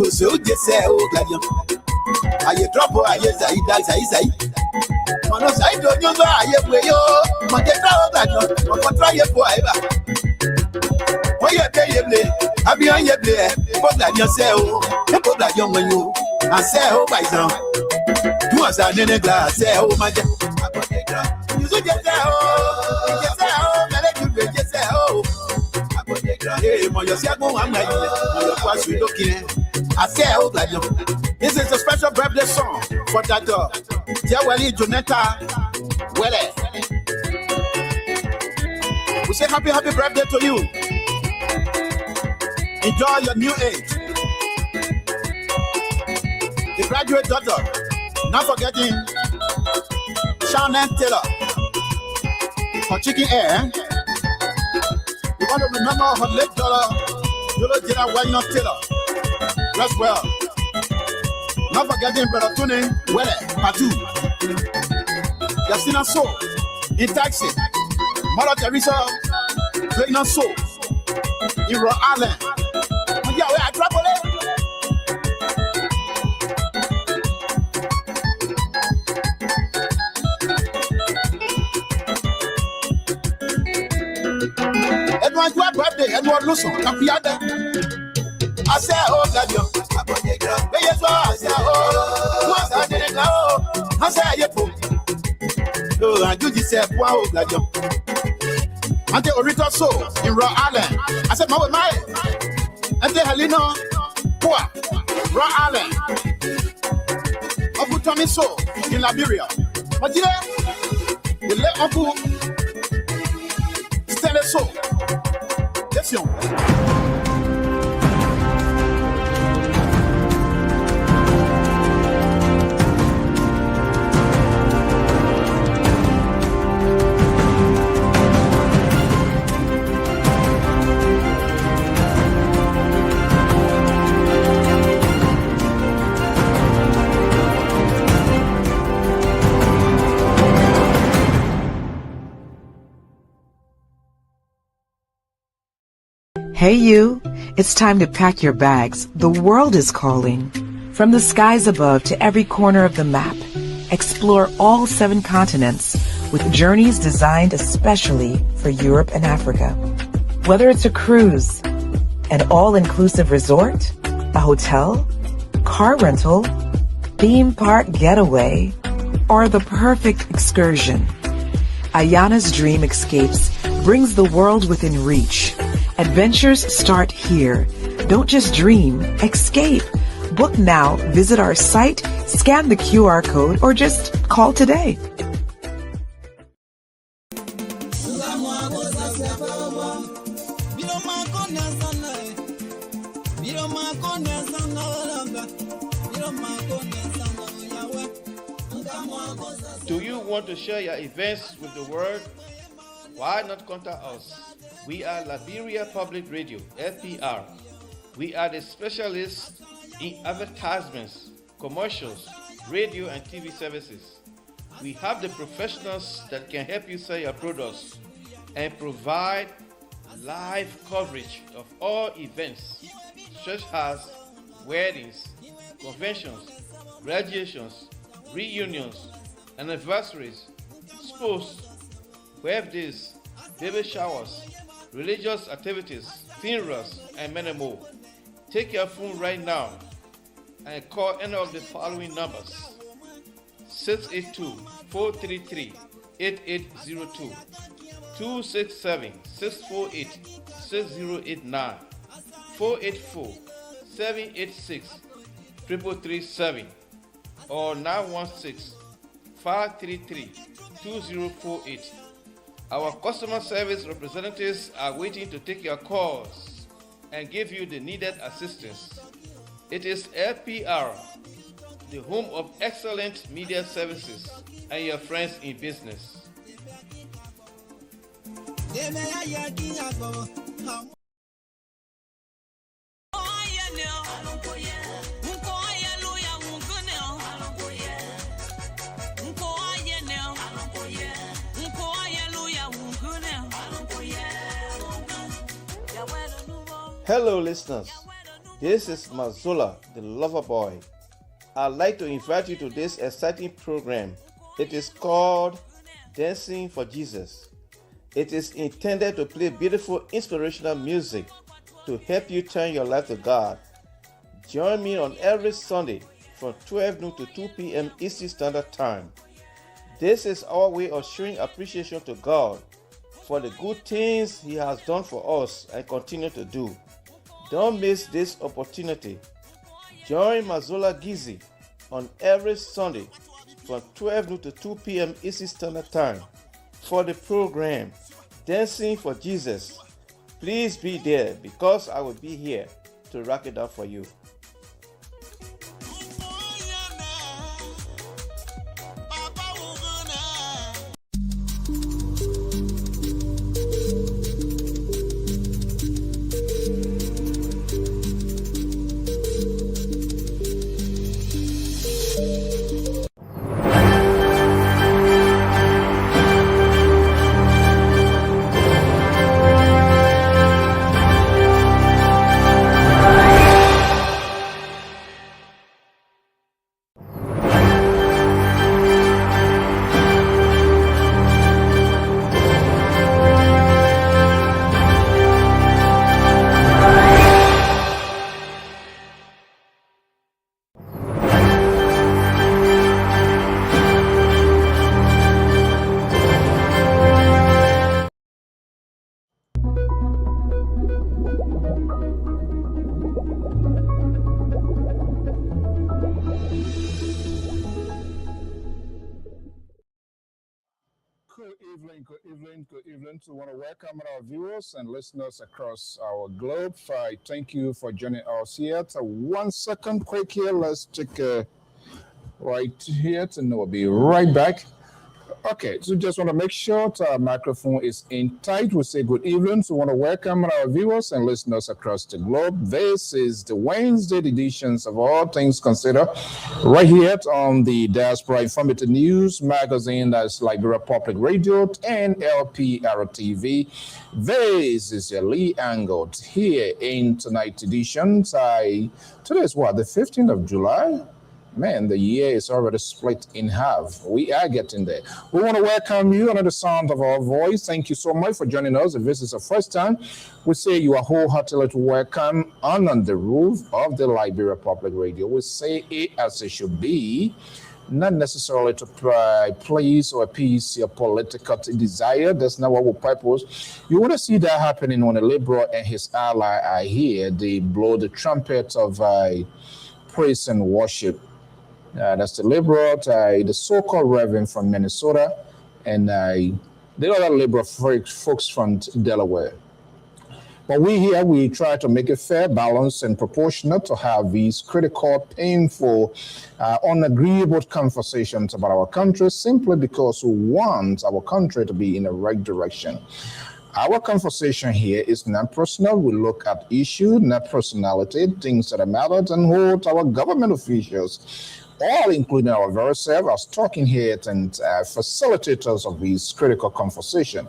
so just say, oh, Gladion. I drop or I yes, I. On the side of your eye, where you might get out that one, or try it forever. Oh, yeah, pay your play. I be on your play. Put that yourself. Put that young when you. I say, oh, by some. Do us a nene glass. Say, oh, my God. You should just say, oh, just say, oh, let you just say, oh. Hey, my yourself, I'm like, what you looking at? I say, oh, Gladion. This is a special birthday song for that dog. Jawali Jonetta Wele. We say happy birthday to you. Enjoy your new age. The graduate daughter. Not forgetting Shannon Taylor. For Chicken Air. You want to remember her late daughter, Yola Jena Wayne Taylor. Rest well. Not forgetting Brother Tony Wele Patu. Yasina So in Taxi. Mother Teresa playing on So in Rhode Island. Yeah, we are trouble. Edward, your birthday, Edward Luson, Capiada. I say, oh, Gladion. I say, oh, once I didn't know. I say, oh, I do this, wow, Gladion. And the Orito So in Rhode Island. I said, my, and the Helena, Poa, Rhode Island. Uncle Tommy So in Liberia. But yeah, the late Uncle Stanley So. Yes, young. Hey you, it's time to pack your bags. The world is calling. From the skies above to every corner of the map, explore all 7 continents with journeys designed especially for Europe and Africa. Whether it's a cruise, an all-inclusive resort, a hotel, car rental, theme park getaway, or the perfect excursion, Ayana's Dream Escapes brings the world within reach. Adventures start here. Don't just dream, escape. Book now, visit our site, scan the QR code, or just call today. Do you want to share your events with the world? Why not contact us? We are Liberia Public Radio, LPR. We are the specialists in advertisements, commercials, radio and TV services. We have the professionals that can help you sell your products and provide live coverage of all events, such as weddings, conventions, graduations, reunions, anniversaries, sports, birthdays, baby showers, religious activities, funerals, and many more. Take your phone right now and call any of the following numbers: 682-433-8802, 267-648-6089, 484-786-3337, or 916-533-2048. Our customer service representatives are waiting to take your calls and give you the needed assistance. It is LPR, the home of excellent media services and your friends in business. Hello listeners, This is Mazola, the lover boy. I'd like to invite you to this exciting program. It is called Dancing for Jesus. It is intended to play beautiful inspirational music to help you turn your life to God. Join me on every Sunday from 12 noon to 2 p.m. Eastern Standard Time. This is our way of showing appreciation to God for the good things He has done for us and continue to do. Don't miss this opportunity. Join Mazola Gizi on every Sunday from 12 noon to 2 p.m. Eastern Standard Time for the program Dancing for Jesus. Please be there because I will be here to rock it up for you. Good evening. So I want to welcome our viewers and listeners across our globe. I thank you for joining us here. So 1 second, quick here. Let's check right here, and we'll be right back. Okay, so just want to make sure our microphone is in tight. We say good evening. So we want to welcome our viewers and listeners across the globe. This is the Wednesday editions of All Things Considered right here on the Diaspora Informative News magazine that's Liberia Public Radio and LPR TV. This is your Lee Angled here in tonight's edition. Today is what, the 15th of July? Man, the year is already split in half. We are getting there. We want to welcome you under the sound of our voice. Thank you so much for joining us. If this is the first time, we say you are wholeheartedly welcome on the roof of the Liberia Public Radio. We say it as it should be, not necessarily to please or appease your political desire. That's not what we purpose. You want to see that happening when a liberal and his ally are here. They blow the trumpet of praise and worship. That's the liberal, the so-called Reverend from Minnesota, and the other liberal folks from Delaware. But we try to make it fair, balanced, and proportionate to have these critical, painful, unagreeable conversations about our country simply because we want our country to be in the right direction. Our conversation here is not personal. We look at issues, not personality, things that matter, and hold our government officials, all including our very self, as talking here and facilitators of these critical conversation.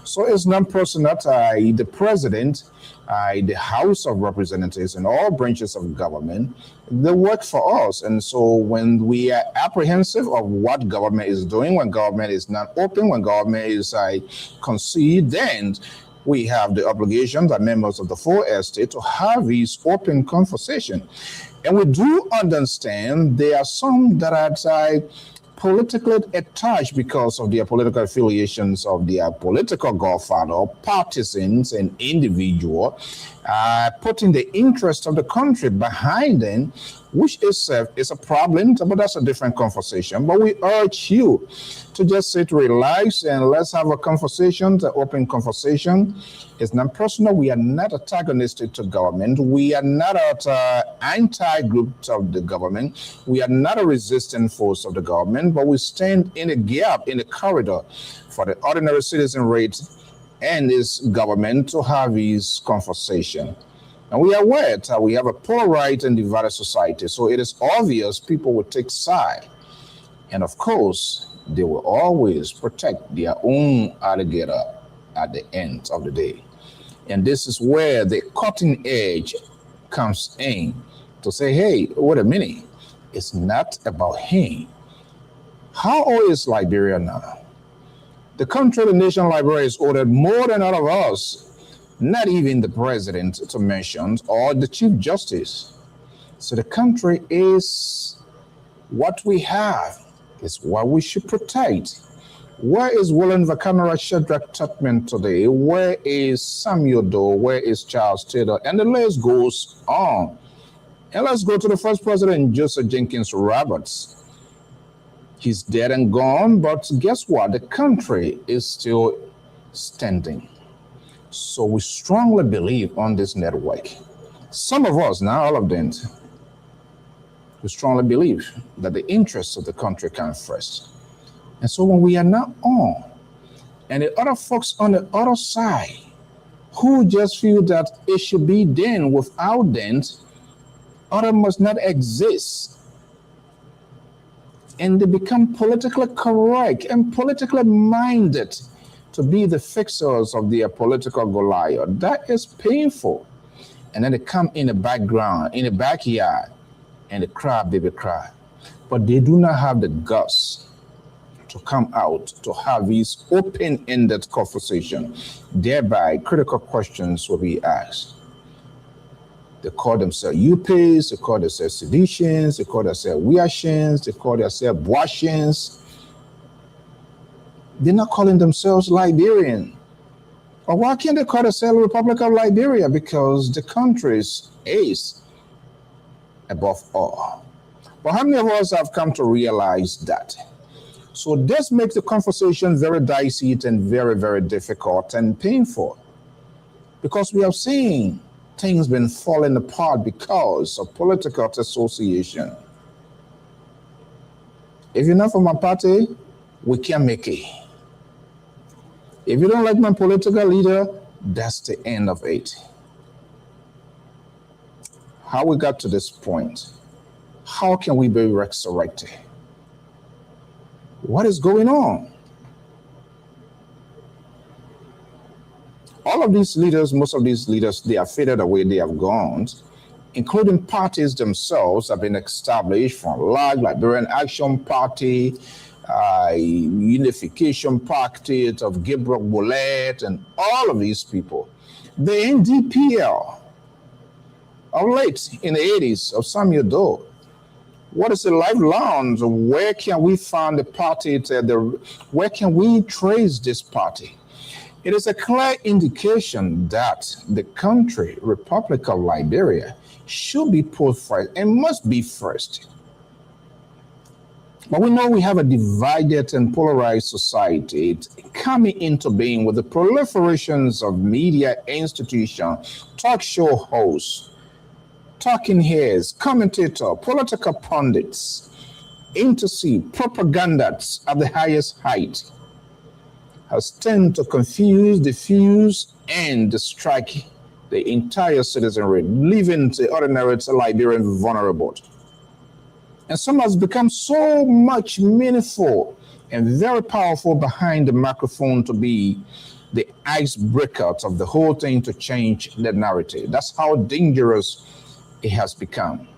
So it's not personal. The president, the House of Representatives, and all branches of government, they work for us. And so when we are apprehensive of what government is doing, when government is not open, when government is concede, then we have the obligation as members of the full estate to have these open conversation. And we do understand there are some that are politically attached because of their political affiliations of their political godfather, partisans, and individual, putting the interest of the country behind them, which itself is a problem, but that's a different conversation. But we urge you to just sit, relax, and let's have a conversation, the open conversation. It's not personal. We are not antagonistic to government. We are not an anti-group of the government. We are not a resistant force of the government, but we stand in a gap, in a corridor for the ordinary citizen rate and this government to have this conversation. And we are aware that we have a polarized and divided society, so it is obvious people will take side. And of course, they will always protect their own alligator at the end of the day. And this is where the cutting edge comes in to say, hey, wait a minute, it's not about him. How old is Liberia now? The country, the nation Liberia is older more than all of us, not even the president to mention, or the chief justice. So the country is what we have, is what we should protect. Where is William Vakamara Shadrach Tubman today? Where is Samuel Doe? Where is Charles Taylor? And the list goes on. And let's go to the first president, Joseph Jenkins Roberts. He's dead and gone, but guess what? The country is still standing. So we strongly believe on this network. Some of us, not all of them, we strongly believe that the interests of the country come first. And so when we are not on, and the other folks on the other side who just feel that it should be done without them, other must not exist. And they become politically correct and politically minded to be the fixers of their political Goliath. That is painful. And then they come in the background, in the backyard, and they cry, baby cry. But they do not have the guts to come out to have these open-ended conversation. Thereby, critical questions will be asked. They call themselves UPAs, they call themselves seditions, they call themselves Weashins, they call themselves Boashins. They're not calling themselves Liberian. Or why can't they call themselves Republic of Liberia? Because the country's ace above all. But how many of us have come to realize that? So this makes the conversation very dicey and very, very difficult and painful. Because we have seen things been falling apart because of political association. If you're not from my party, we can't make it. If you don't like my political leader, that's the end of it. How we got to this point? How can we be resurrected? What is going on? All of these leaders, most of these leaders, they are faded away, they have gone, including parties themselves have been established from Liberian Action Party, Unification Party of Gabriel Bullet, and all of these people. The NDPL of late in the 80s of Samuel Doe. What is the lifelong? Where can we find the party? Where can we trace this party? It is a clear indication that the country, Republic of Liberia, should be put first and must be first. But we know we have a divided and polarized society coming into being with the proliferations of media institutions, talk show hosts, talking heads, commentators, political pundits, intercede, propagandists at the highest height, has tended to confuse, diffuse, and distract the entire citizenry, leaving the ordinary Liberian vulnerable. And some has become so much meaningful and very powerful behind the microphone to be the icebreaker of the whole thing to change the narrative. That's how dangerous it has become.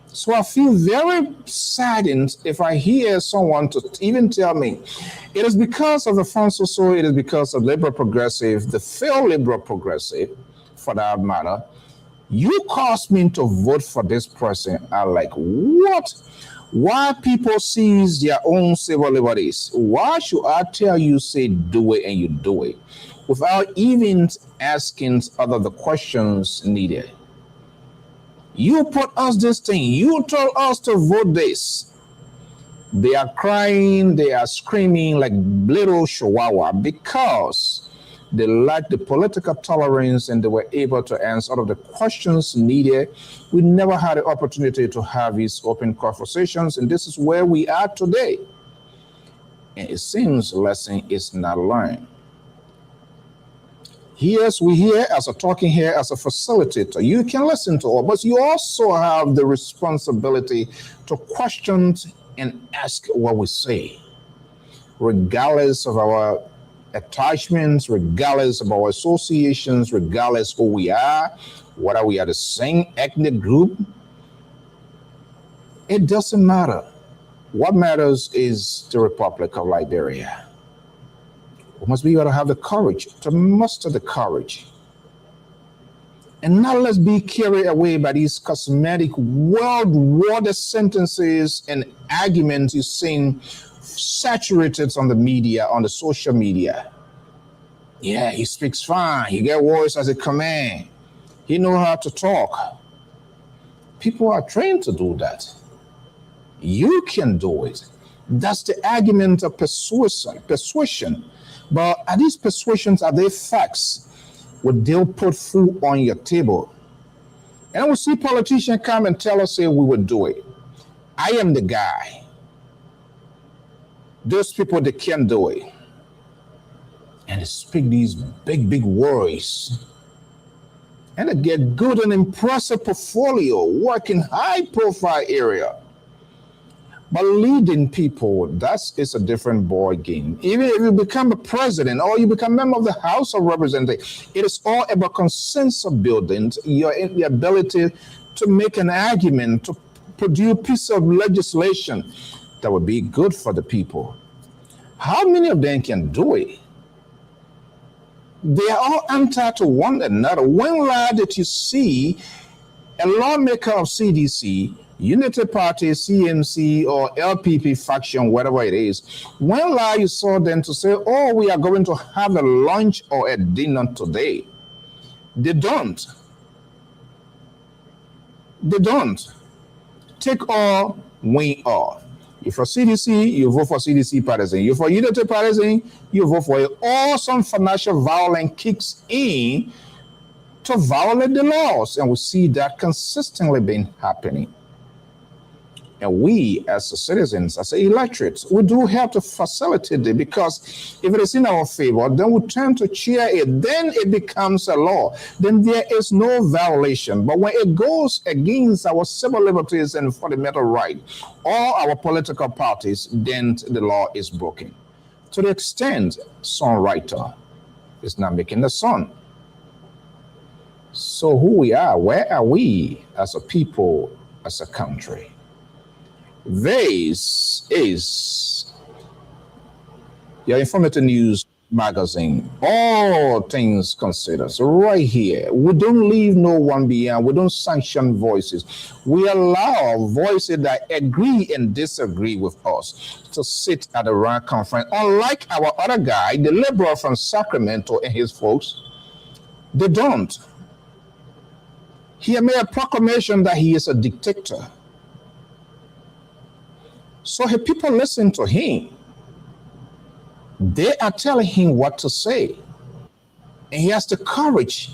So I feel very saddened if I hear someone to even tell me it is because of the Francoso, it is because of liberal progressive, the failed liberal progressive, for that matter. You caused me to vote for this person. I'm like, what? Why people seize their own civil liberties? Why should I tell you, say, do it, and you do it, without even asking other the questions needed? You put us this thing. You told us to vote this. They are crying. They are screaming like little chihuahua because they lack the political tolerance and they were able to answer all of the questions needed. We never had the opportunity to have these open conversations, and this is where we are today. And it seems the lesson is not learned. Yes, we here as a talking here as a facilitator. You can listen to all, but you also have the responsibility to question and ask what we say, regardless of our attachments, regardless of our associations, regardless who we are, whether we are the same ethnic group. It doesn't matter. What matters is the Republic of Liberia. We must be able to have the courage, to muster the courage. And not let's be carried away by these cosmetic world-water sentences and arguments you're seeing saturated on the media, on the social media. Yeah, he speaks fine. He get words as a command. He know how to talk. People are trained to do that. You can do it. That's the argument of persuasion. But are these persuasions, are they facts? Would they put food on your table? And we see politicians come and tell us, say, we would do it. I am the guy. Those people, they can't do it. And they speak these big words. And they get good and impressive portfolio, work in high profile area. But leading people, that is a different ball game. Even if you become a president or you become a member of the House of Representatives, it is all about consensus building, the ability to make an argument, to produce a piece of legislation that would be good for the people. How many of them can do it? They are all answer to one another. When lad that you see a lawmaker of CDC, Unity Party, CMC, or LPP faction, whatever it is, when lad you saw them to say, oh, we are going to have a lunch or a dinner today. They don't. They don't. Take all, win all. If for CDC, you vote for CDC partisan. If for Unity partisan, you vote for it. Or some financial violence kicks in to violate the laws. And we see that consistently been happening. And we, as citizens, as electorates, we do have to facilitate it, because if it is in our favor, then we tend to cheer it. Then it becomes a law. Then there is no violation. But when it goes against our civil liberties and fundamental rights, all our political parties, then the law is broken. To the extent songwriter is not making the song. So who we are, where are we as a people, as a country? This is your informative news magazine, all things considered. So right here, we don't leave no one behind. We don't sanction voices. We allow voices that agree and disagree with us to sit at the RAN conference. Unlike our other guy, the liberal from Sacramento and his folks, they don't. He made a proclamation that he is a dictator. So if people listen to him, they are telling him what to say. And he has the courage,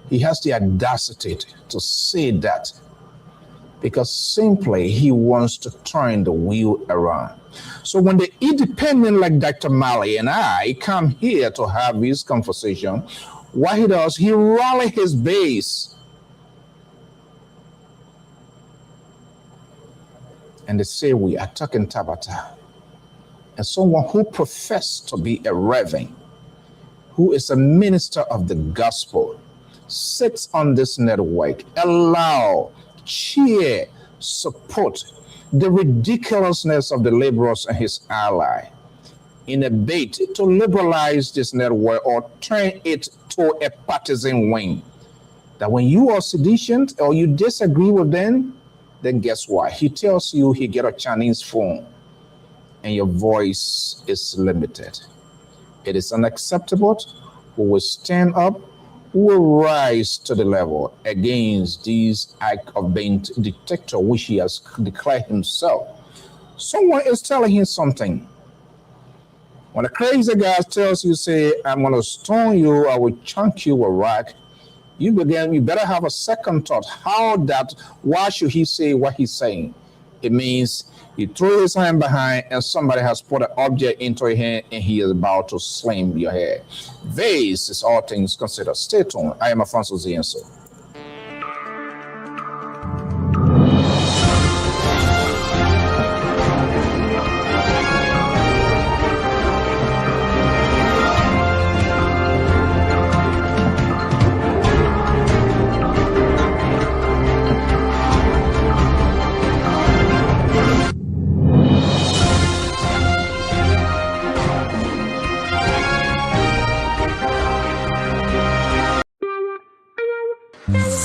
he has the audacity to say that, because simply he wants to turn the wheel around. So when the independent like Dr. Malley and I come here to have this conversation, what he does, he rallies his base. And they say we are talking Tabata. And someone who professed to be a reverend, who is a minister of the gospel, sits on this network, allow, cheer, support the ridiculousness of the liberals and his ally in a bid to liberalize this network or turn it to a partisan wing. That when you are sedition or you disagree with them, then guess what? He tells you he get a Chinese phone and your voice is limited. It is unacceptable. We will stand up, we will rise to the level against this act of being dictator, which he has declared himself. Someone is telling him something. When a crazy guy tells you, say, I'm going to stone you, I will chunk you a rock, you better have a second thought. Why should he say what he's saying? It means he threw his hand behind and somebody has put an object into your hand and he is about to slam your head. This is all things considered. Stay tuned. I am Alfonso Zienso.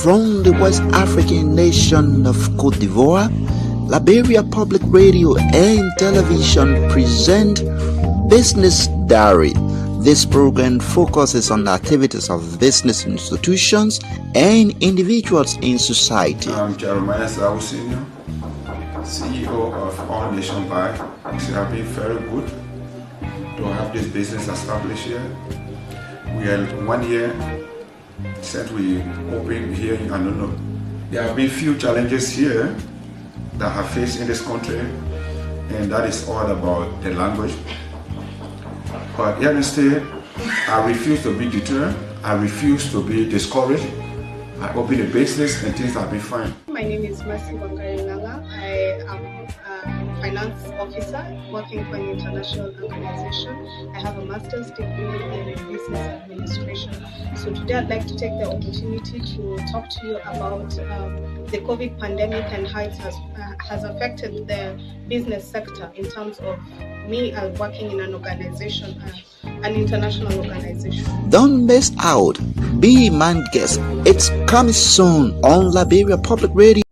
From the West African nation of Côte d'Ivoire, Liberia Public Radio and Television present Business Diary. This program focuses on the activities of business institutions and individuals in society. I'm Jeremiah Zawu Senior, CEO of All Nation Bank. We have been very good to have this business established here. We are 1 year since we opened here in Anono. There have been few challenges here that have faced in this country, and that is all about the language. But here instead, I refuse to be deterred. I refuse to be discouraged. I open a business and things have been fine. My name is Mercy Wangari-Nganga. I am a finance officer working for an international organization. I have a master's degree in business administration. So today I'd like to take the opportunity to talk to you about the COVID pandemic and how it has affected the business sector in terms of me working in an organization, an international organization. Don't miss out. Be my guest. It's coming soon on Liberia Public Radio.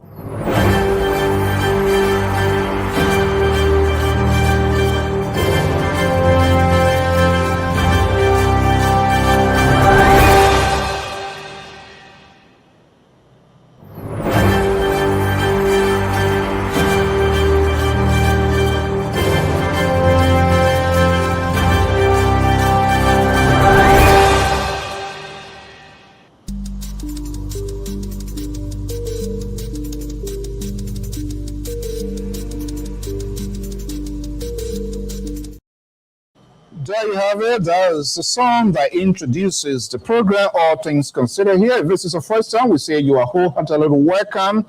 There you have it. That is the song that introduces the program, All Things Considered. Here, if this is the first time, we say you are wholeheartedly welcome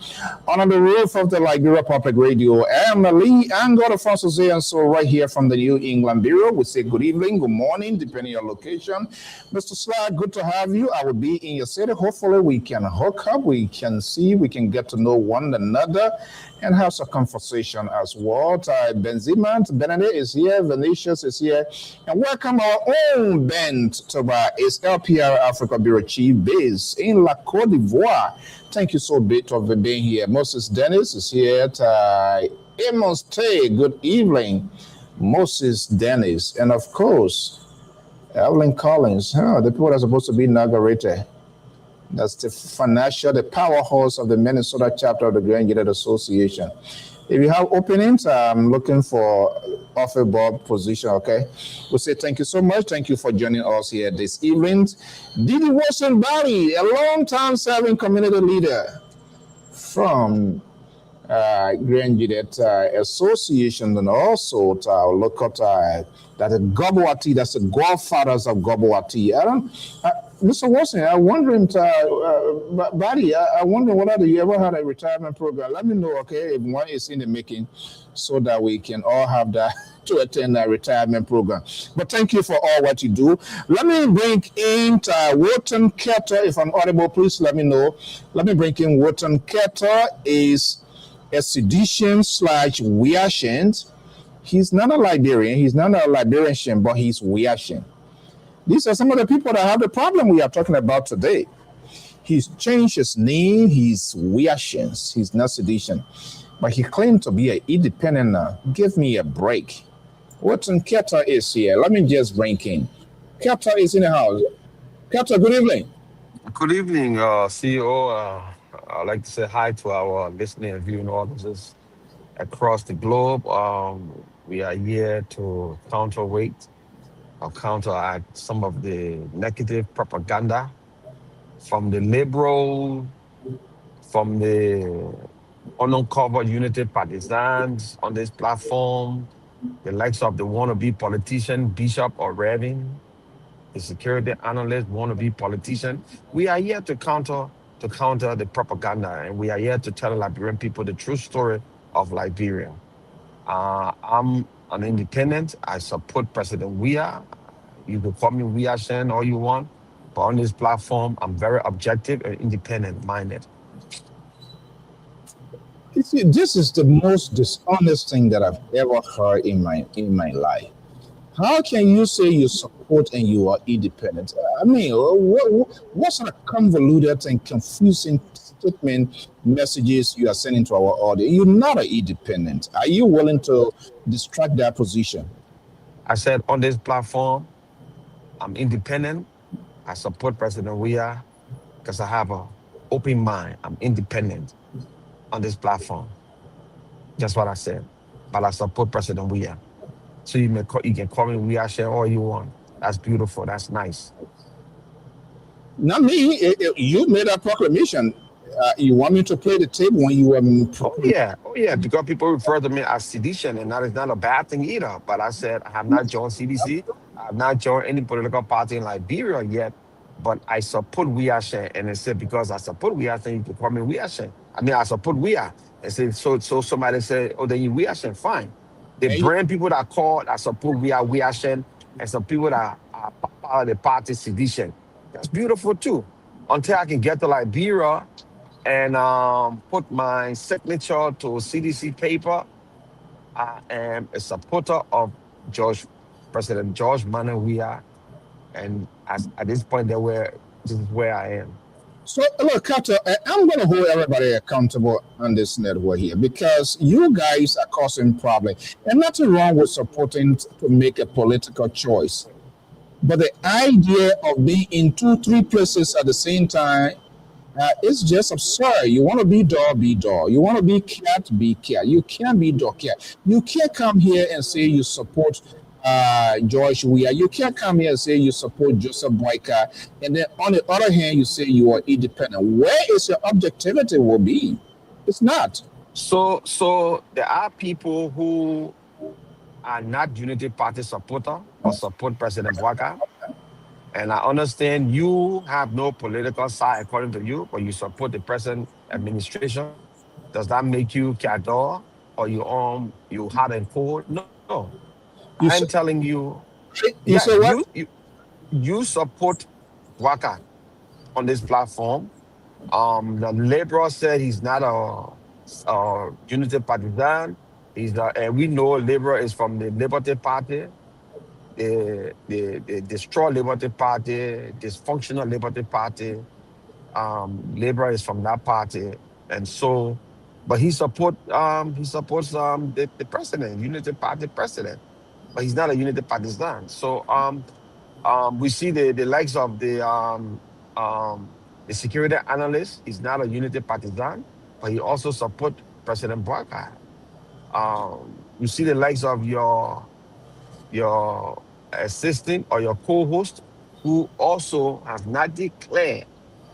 under the roof of the Liberia Public Radio. I am Ali and God of Jose, and so right here from the New England Bureau, we say good evening, good morning, depending on your location. Mr. Slag, good to have you. I will be in your city. Hopefully, we can hook up, we can see, we can get to know one another and have some conversation as well. Benzima, Benedict is here, Venetius is here, and welcome our own Ben Toba is LPR Africa Bureau Chief based in La Côte d'Ivoire. Thank you so much for being here. Moses Dennis is here. Amos Tay, good evening. Moses Dennis, and of course, Evelyn Collins. The people that are supposed to be inaugurated. That's the powerhouse of the Minnesota chapter of the Grand United Association. If you have openings, I'm looking for offer board position, okay? We'll say thank you so much. Thank you for joining us here this evening. Didi Wilson Barry, a long-time serving community leader from Grand United Association, and also look at that Gobwati, that's the godfathers of Gobwati. Mr. Wilson, I'm wondering, Buddy, I'm wondering whether you ever had a retirement program. Let me know, okay, if one is in the making, so that we can all have that to attend a retirement program. But thank you for all what you do. Let me bring in Wharton Ketter. If I'm audible, please let me know. Let me bring in Wharton Ketter. Is a seditious/Wiashan. He's not a Liberian. He's not a Liberian, but he's Wiashan. These are some of the people that have the problem we are talking about today. He's changed his name. He's Wiashan. He's not sedition. But he claimed to be an independent now. Give me a break. Wharton Ketter is here. Let me just bring in. Ketter is in the house. Ketter, good evening. Good evening, CEO. I'd like to say hi to our listening and viewing audiences across the globe. We are here to counterweight or counteract some of the negative propaganda from the liberal, from the uncovered unity partisans on this platform, the likes of the wannabe politician, bishop or reverend, the security analyst, wannabe politician. We are here to counter the propaganda, and we are here to tell Liberian people the true story of Liberia. I'm an independent. I support President Weah. You can call me Weah Shen all you want, but on this platform, I'm very objective and independent-minded. You see, this is the most dishonest thing that I've ever heard in my life. How can you say you support and you are independent? I mean, what sort of convoluted and confusing statement messages you are sending to our audience? You're not an independent. Are you willing to distract that position? I said on this platform, I'm independent. I support President Weah because I have a open mind. I'm independent on this platform. That's what I said. But I support President Weah. So you can call me Weah Share all you want. That's beautiful. That's nice. Not me. You made a proclamation. You want me to play the tape when you Oh yeah, because people refer to me as sedition, and that is not a bad thing either. But I said I have not joined CDC. I have not joined any political party in Liberia yet. But I support Weah, and they said because I support Weah, you can call me Weah. I mean, I support Weah. And say so. Somebody said, "Oh, then you Weah, fine." The and you, brand people that call that support Weah, and some people that are part of the party sedition. That's beautiful too. Until I can get to Liberia and put my signature to CDC paper. I am a supporter of George, President George Manawia, and at this point, this is where I am. so look, Kato, I'm going to hold everybody accountable on this network here because you guys are causing problems. And nothing wrong with supporting to make a political choice. But the idea of being in two, three places at the same time, it's just absurd. You want to be dog, be dog. You want to be cat, be cat. You can't be dog, cat. You can't come here and say you support George Weah. You can't come here and say you support Joseph Boyka. And then on the other hand, you say you are independent. Where is your objectivity will be? It's not. So there are people who are not Unity Party supporter or support President Bwaka. And I understand you have no political side according to you, but you support the present administration. Does that make you Cador or you hot and cold? No. I'm You say, telling you, yeah, you say what? you support Waka on this platform. The Liberal said he's not a unity partisan. And we know Liberal is from the Liberty Party, the destroy Liberty Party, dysfunctional Liberty Party. Liberal is from that party, and so, but he supports the president, Unity Party president, but he's not a Unity partisan. So we see the likes of the security analyst. He's not a Unity partisan, but he also support President Barker. You see the likes of your assistant or your co-host who also have not declared,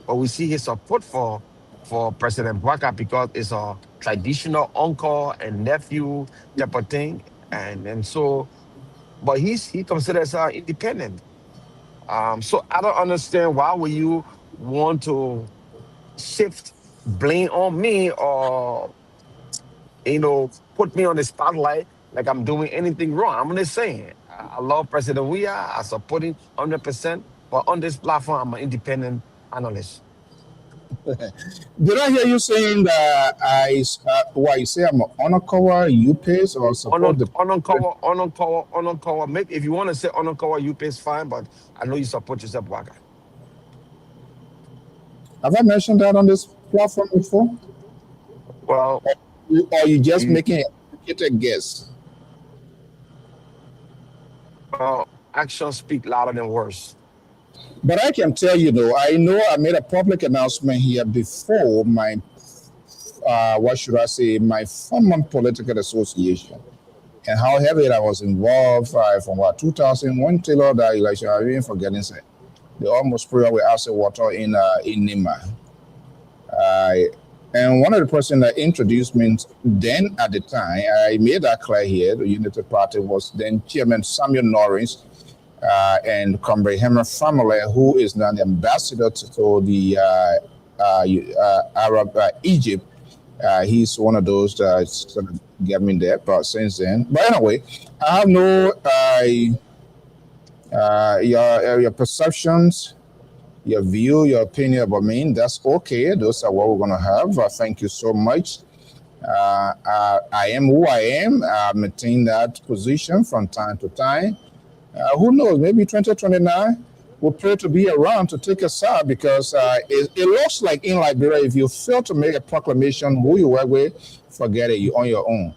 but we see his support for President Barker because it's a traditional uncle and nephew type of thing, and so, but he considers independent. So I don't understand why would you want to shift blame on me or put me on the spotlight like I'm doing anything wrong. I'm just saying I love President Weah. I support him 100%. But on this platform, I'm an independent analyst. Did I hear you saying that why you say I'm an honor cover, you pays or support the On cover. Maybe if you want to say on cover, you pay is fine. But I know you support yourself, Waka. have I mentioned that on this platform before? Well, Or you just you, making an educated guess? actions speak louder than words. But I can tell you though, I know I made a public announcement here before my what should I say, my former political association and how heavy I was involved from what 2001 till all that election. I'm even forgetting say they almost threw away acid water in Nima. And one of the person that introduced me then at the time, I made that clear here, the Unity Party was then Chairman Samuel Norris and Comrade Hammer family, who is now the ambassador to the Arab Egypt. He's one of those that's going to get me there, but since then. But anyway, I have no your perceptions, your view, your opinion about me. That's okay. Those are what we're going to have. Thank you so much. I am who I am. I maintain that position from time to time. Who knows? Maybe 2029 we'll pray to be around to take us out because it looks like in Liberia, if you fail to make a proclamation who you work with, forget it. You're on your own.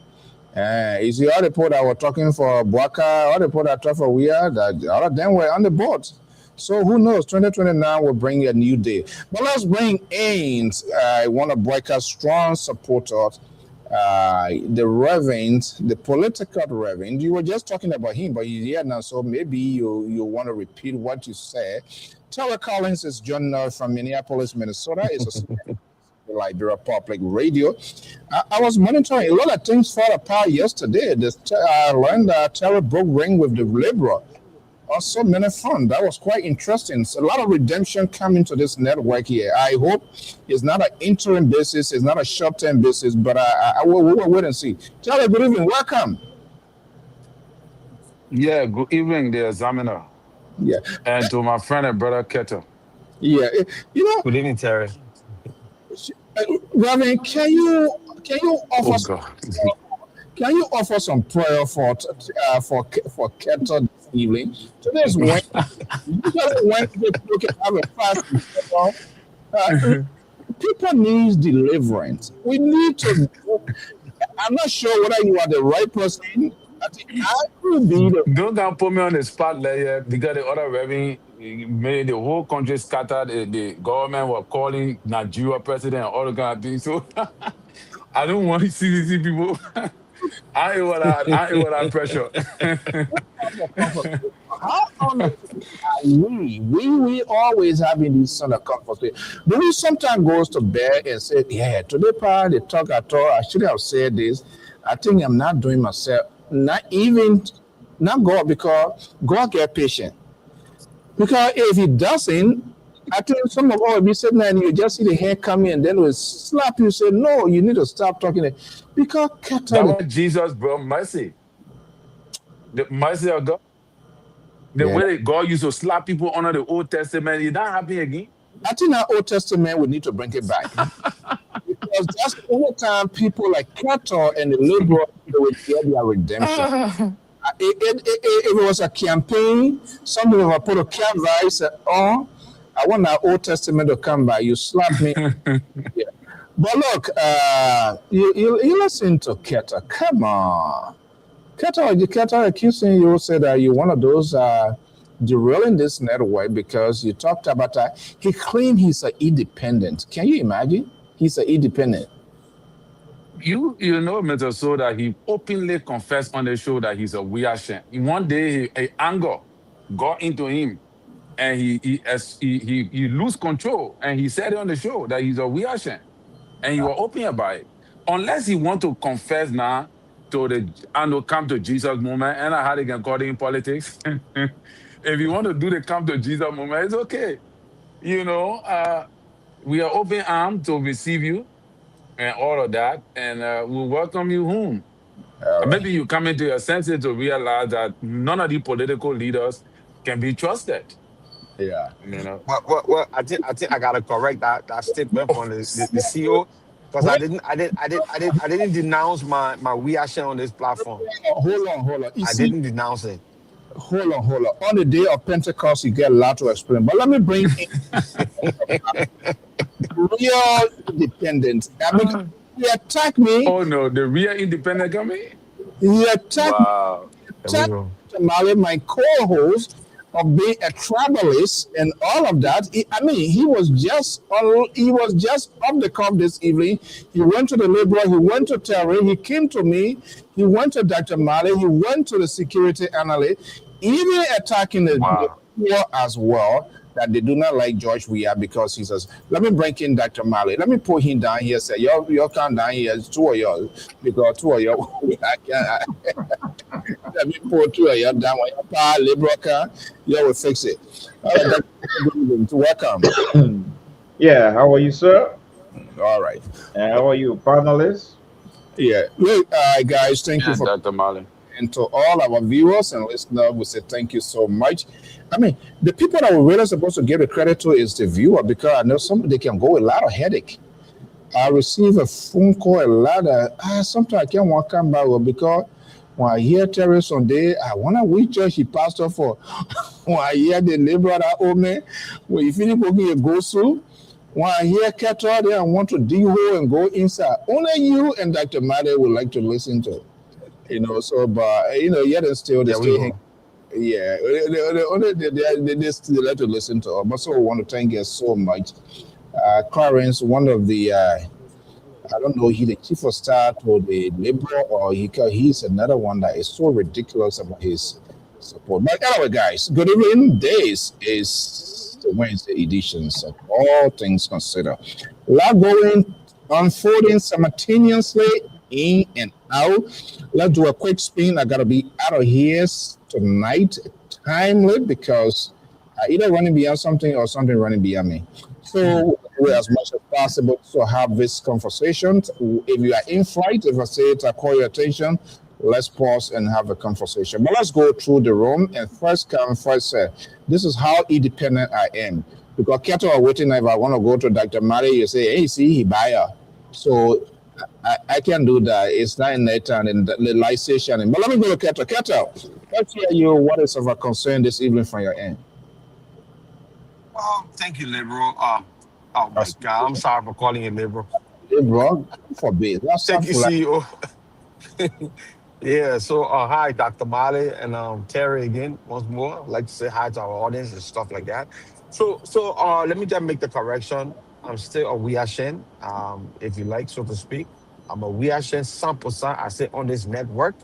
You see, all the people that were talking for Boaka, all the people that talk for Weir, that all of them were on the board. So who knows? 2029 will bring a new day. But let's bring in one of Boaka's strong supporters, the Reverend, the political Reverend. You were just talking about him, but he's here now, so maybe you want to repeat what you said. Tyler Collins is joining us from Minneapolis, Minnesota. It's a Liberia Public Radio. I was monitoring a lot of things fall apart yesterday. I learned that Terry broke ring with the Liberal on so many fronts. That was quite interesting. So a lot of redemption coming to this network here. I hope it's not an interim basis, it's not a short-term basis, but I will wait and see. Terry, good evening. Welcome. Yeah, good evening, the examiner. Yeah. And to my friend and brother Keto. Yeah. You know, Good evening, Terry. Reverend, can you offer God. can you offer some prayer for Keto this evening? Today's Wednesday. Wednesday people can have a fast. People need deliverance. We need to. I'm not sure whether you are the right person. I think I could be the. Don't come put me on the spot later because the other revenue made the whole country scattered. The government were calling Nigeria president and all the kind of things. So I don't want to see these people. I ain't want that pressure. How honest are we always having this sort of conversation. Do we sometimes goes to bed and say, yeah, today part they talk at all. I should have said this. I think I'm not doing myself. Not God, because God get patient. Because if he doesn't, I think some of us will be sitting there and you just see the hair coming and then it will slap you. Say, no, you need to stop talking. Because that was Jesus, bro. Mercy. The mercy of God. The way that God used to slap people under the Old Testament, is that happening again? I think that Old Testament we need to bring it back. Because that's the only time people like Cato and the liberal will get their redemption. If it was a campaign, somebody will put a canvas on. I want that Old Testament to come by. You slap me. Yeah. But look, you listen to Keto. Come on. Keto accusing you said that you're one of those derailing this network because you talked about that. He claimed he's an independent. Can you imagine? He's an independent. You know, Mr. So that he openly confessed on the show that he's a Weashen. One day, anger got into him, and he lose control, and he said on the show that he's a Weashen, and he was open about it. Unless he want to confess now to the come to Jesus movement, and how they can call it in politics. If you want to do the come to Jesus movement, it's okay. You know, we are open armed to receive you and all of that, and we'll welcome you home. Right. Maybe you come into your senses to realize that none of the political leaders can be trusted. Yeah, you know. Well, I think I gotta correct that statement from the CEO because I didn't denounce my reaction on this platform. Hold on. I didn't denounce it. Hold on. On the day of Pentecost, you get a lot to explain. But let me bring in real independence. I mean, he attacked me. Oh no, the real independent coming. He attacked me, my co-host, of being a tribalist and all of that. He was just off the cuff this evening. He went to the Liberal, he went to Terry, he came to me, he went to Dr. Mali, he went to the security analyst, even attacking the people as well, that they do not like George Weah because he says, let me bring in Dr. Mali. Let me put him down here. Say, you come down here. It's two of you. Because two of you, I can't. Let me put two of you down. Liberal can, you will fix it. All right, welcome. Yeah, how are you, sir? All right. And how are you, panelists? Yeah. Look, guys, thank you for Dr. Mali. And to all our viewers and listeners, we say thank you so much. The people that we're really supposed to give the credit to is the viewer, because I know they can go a lot of headache. I receive a phone call a lot of, sometimes I can't want to come back because When I hear Terry Sunday, I wonder which church he pastor for. When I hear the labor that Ome, when you finish cooking a go through, when I hear Kettle there, I want to dig hole and go inside. Only you and Dr. Made would like to listen to. So, but, yet and still they Yeah, we stay will. yeah, they still like to listen to. But so I want to thank you so much. Clarence, one of the I don't know, he's the chief of staff or the liberal, or he's another one that is so ridiculous about his support. But anyway, guys, good evening. This is the Wednesday editions of All Things Considered. A lot going unfolding simultaneously in and out. Let's do a quick spin. I gotta be out of here tonight, timely, because either running beyond something or something running beyond me. So, as much as possible to have this conversation. If you are in flight, if I say it, I call your attention, let's pause and have a conversation. But let's go through the room and first come, first serve. This is how independent I am. Because cattle are waiting. If I want to go to Dr. Mari, you say, hey, see, he buyer. So I can do that. It's not in that and the realization. But let me go to Kettle. Kettle, let's hear you. What is of a concern this evening from your end? Thank you, liberal. Oh my That's God, I'm sorry for calling you liberal. bro. Forbid. That's Thank you, something like CEO. Yeah, so hi, Dr. Mali and Terry again once more. I'd like to say hi to our audience and stuff like that. So let me just make the correction. I'm still a Wiashen, if you like, so to speak. I'm a Wiashen sample. I say on this network,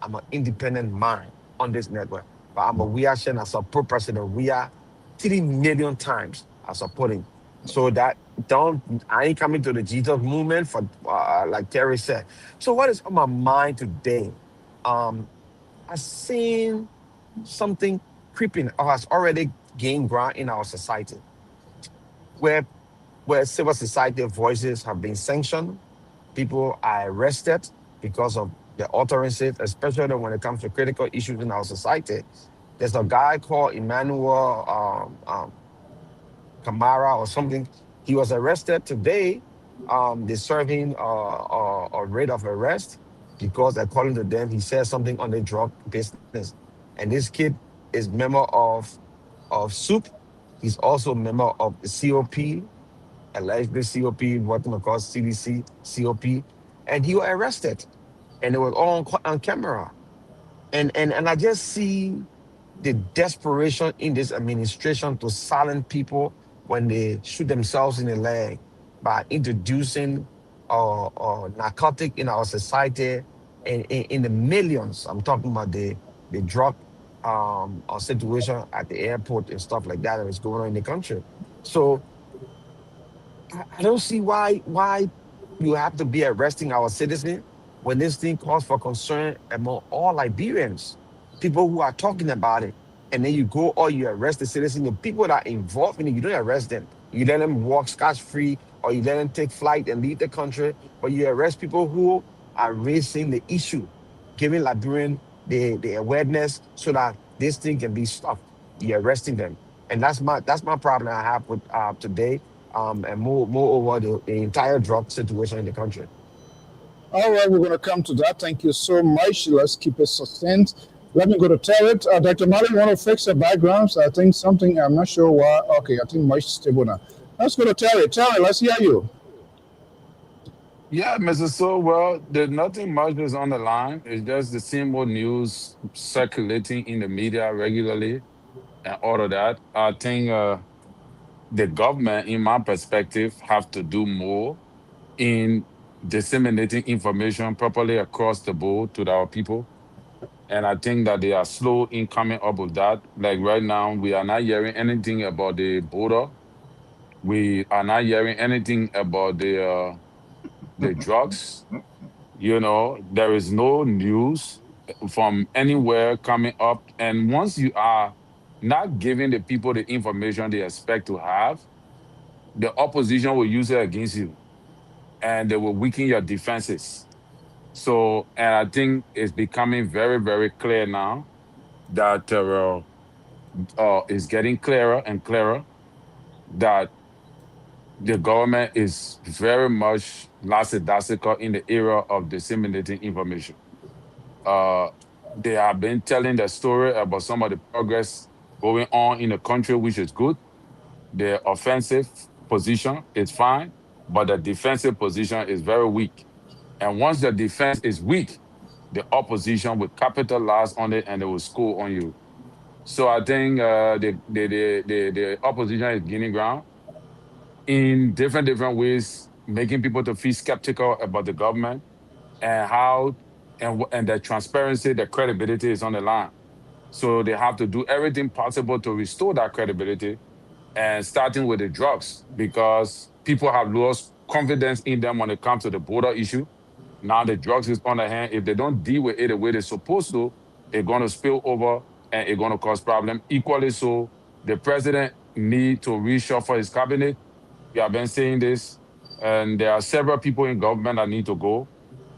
I'm an independent mind on this network. But I'm a Wiashen. I support President Wia 3 million times. I support him. So that don't I ain't coming to the Jesus movement for like Terry said. So what is on my mind today? Um, I seen something creeping or has already gained ground in our society, where civil society voices have been sanctioned, people are arrested because of their utterances, especially when it comes to critical issues in our society. There's a guy called Emmanuel Kamara or something. He was arrested today. They served him a writ of arrest because, according to them, he said something on the drug business. And this kid is member of SOUP. He's also member of the COP, allegedly COP, what they call CDC, COP, and he was arrested, and it was all on camera. And I just see the desperation in this administration to silence people when they shoot themselves in the leg by introducing narcotic in our society in the millions. I'm talking about the drug situation at the airport and stuff like that that is going on in the country. So I don't see why you have to be arresting our citizen when this thing calls for concern among all Liberians, people who are talking about it. And then you go or you arrest the citizen, the people that are involved in it, you don't arrest them. You let them walk scotch free or you let them take flight and leave the country, but you arrest people who are raising the issue, giving Liberian the awareness so that this thing can be stopped. You're arresting them. And that's my problem I have with today, and moreover the entire drug situation in the country. all right, we're going to come to that. Thank you so much. Let's keep it succinct. Let me go to Terry. Dr. Mali, want to fix the backgrounds? I think something, I'm not sure why. Okay, I think much stable now. Let's go to Terry. Terry, let's hear you. Yeah, Mr. So well, there's nothing much that's on the line. It's just the same old news circulating in the media regularly and all of that. I think the government, in my perspective, have to do more in disseminating information properly across the board to our people. And I think that they are slow in coming up with that. Like right now, we are not hearing anything about the border. We are not hearing anything about the drugs. There is no news from anywhere coming up. And once you are not giving the people the information they expect to have, the opposition will use it against you and they will weaken your defenses. So, and I think it's becoming very, very clear now that it's getting clearer and clearer that the government is very much lackadaisical in the era of disseminating information. Uh, they have been telling the story about some of the progress going on in the country, which is good. The offensive position is fine, but the defensive position is very weak. And once the defense is weak, the opposition will capitalize on it and they will score on you. So I think the opposition is gaining ground in different ways, making people to feel skeptical about the government and how and the transparency, the credibility is on the line. So they have to do everything possible to restore that credibility, and starting with the drugs, because people have lost confidence in them when it comes to the border issue. Now the drugs is on the hand. If they don't deal with it the way they're supposed to, it's going to spill over and it's going to cause problem. Equally so, the president need to reshuffle his cabinet. We have been saying this, and there are several people in government that need to go.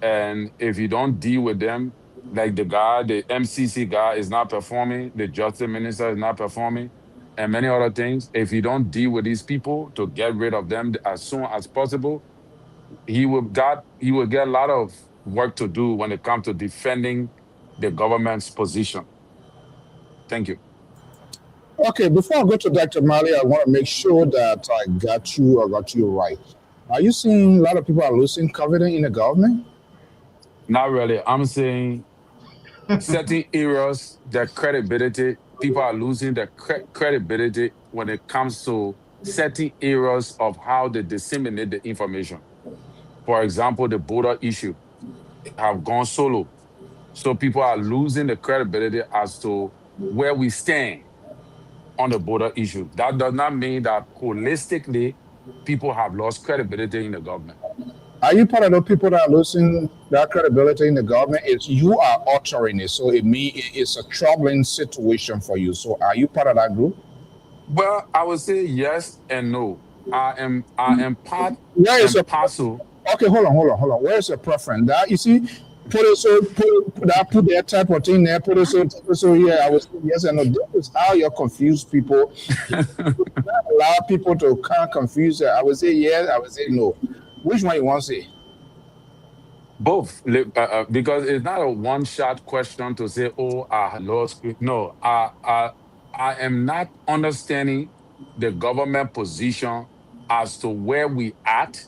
And if you don't deal with them, like the guy, the MCC guy is not performing, the justice minister is not performing, and many other things. If you don't deal with these people to get rid of them as soon as possible, he will get a lot of work to do when it comes to defending the government's position. Thank you. Okay, before I go to Dr. Mali, I want to make sure that I got you right. Are you seeing a lot of people are losing confidence in the government? Not really. I'm saying certain areas, the credibility, people are losing the credibility when it comes to certain areas of how they disseminate the information. For example, the border issue have gone solo. So people are losing the credibility as to where we stand on the border issue. That does not mean that holistically people have lost credibility in the government. Are you part of the people that are losing that credibility in the government? It's you are altering it, so it's a troubling situation for you. So are you part of that group? Well, I would say yes and no. I am part Where is and your parcel. okay? Hold on. Where's your preference? That you see, put that type of thing there. Put it so here. I was yes and no. This is how you confuse people. Not allow people to kind of confuse it. I would say yes. I would say no. Which one you want to say? Both, because it's not a one-shot question to say, "Oh, I lost." No, I am not understanding the government position as to where we at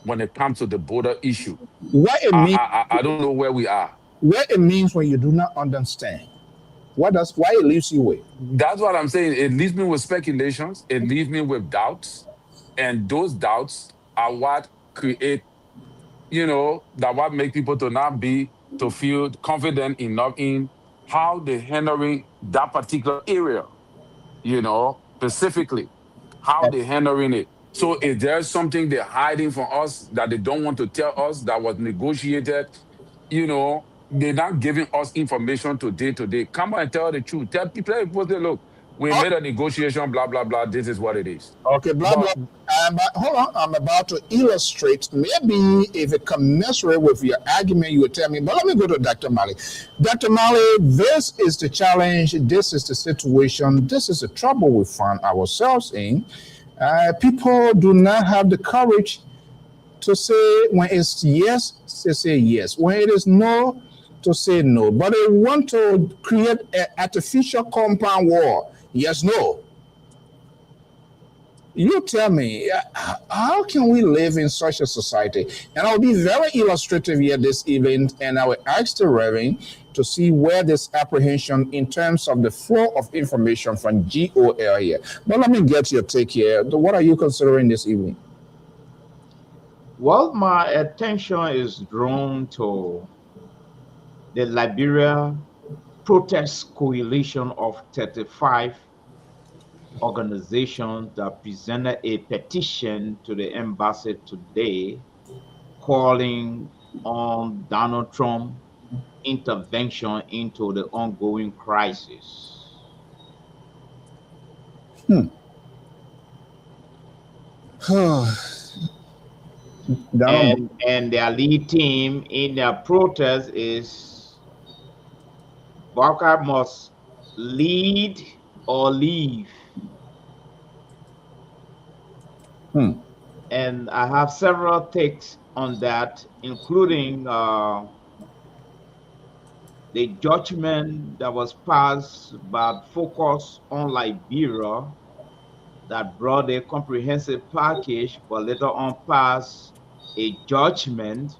when it comes to the border issue. What it means? I don't know where we are. What it means when you do not understand? Why it leaves you with? That's what I'm saying. It leaves me with speculations. It leaves me with doubts, and those doubts are what create, that what make people to not be to feel confident enough in how they're handling that particular area, specifically how they're handling it. So if there's something they're hiding from us that they don't want to tell us that was negotiated, they're not giving us information today. Come on and tell the truth. Tell people, say, look, we made a negotiation, blah, blah, blah. This is what it is. Okay, blah But blah. Hold on, I'm about to illustrate. Maybe if it commensurate with your argument, you would tell me. But let me go to Dr. Mali. Dr. Mali, this is the challenge. This is the situation. This is the trouble we find ourselves in. People do not have the courage to say when it's yes, to say yes. When it is no, to say no. But they want to create an artificial compound war. Yes, no. You tell me, how can we live in such a society? And I'll be very illustrative here this evening, and I will ask the Reverend to see where this apprehension in terms of the flow of information from GOL here. But let me get your take here. What are you considering this evening? Well, my attention is drawn to the Liberia Protest Coalition of 35 organizations that presented a petition to the embassy today calling on Donald Trump intervention into the ongoing crisis. And their lead team in their protest is Barker must lead or leave. And I have several takes on that, including The judgment that was passed but focused on Liberia that brought a comprehensive package, but later on passed a judgment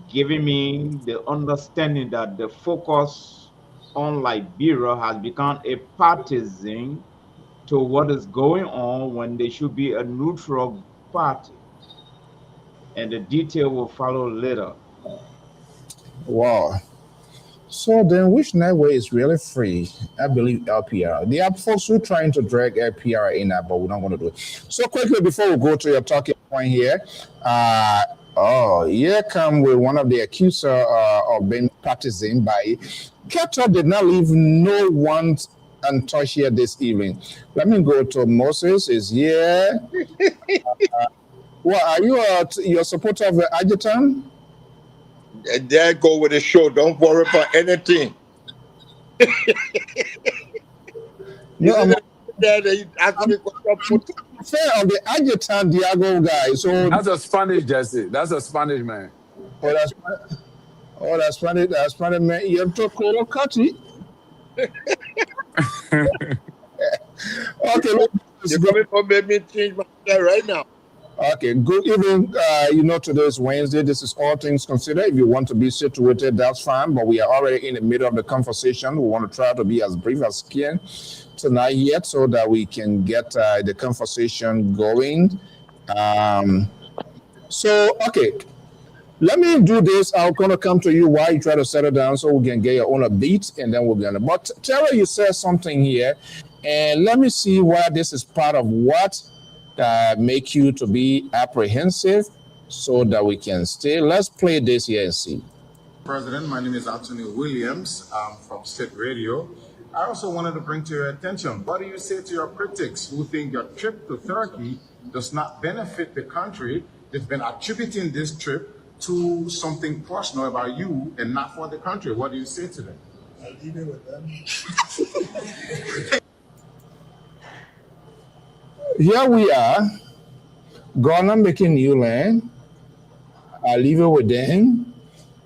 giving me the understanding that the focus on Liberia has become a partisan to what is going on when there should be a neutral party. And the detail will follow later. Wow. So then, which network is really free? I believe LPR. There are folks who are trying to drag LPR in that, but we're not going to do it. So quickly before we go to your talking point here, uh, here come with one of the accuser of being partisan by Keto did not leave no one untouched here this evening. Let me go to Moses is here. Well, are you your supporter of the adjutant? There go with the show. Don't worry about anything. No, I'm There they asked me what put. fair of the adjutant Diago guy. So That's a Spanish Jesse. That's a Spanish man. oh, that's that's funny. That's funny, man. You have to call a country. Okay, let's You're go. coming for me change my hair right now. Okay, good evening. Today is Wednesday. This is All Things Considered. If you want to be situated, that's fine. But we are already in the middle of the conversation. We want to try to be as brief as can tonight yet so that we can get the conversation going. Okay, let me do this. I'm going to come to you while you try to settle down so we can get your own beat and then we're going to. But Tara, you said something here, and let me see why this is part of what make you to be apprehensive so that we can stay. Let's play this here and see. President, my name is Anthony Williams. I'm from State Radio. I also wanted to bring to your attention, what do you say to your critics who think your trip to Turkey does not benefit the country? They've been attributing this trip to something personal about you and not for the country. What do you say to them? I leave it with them. Here we are, Ghana making new land. I leave it with them.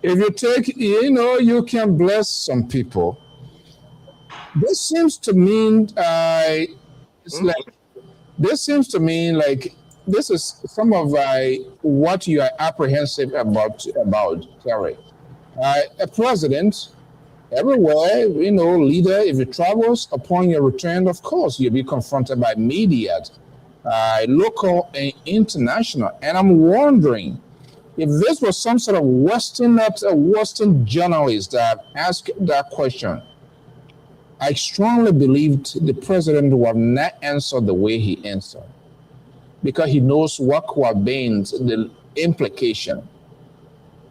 If you take, you can bless some people. This seems to mean this seems to mean like this is some of what you are apprehensive about. Sorry, a president everywhere, leader. If you travels upon your return, of course you'll be confronted by media, local and international. And I'm wondering if this was some sort of Western journalist that asked that question. I strongly believed the president would have not answered the way he answered because he knows what could have been the implication.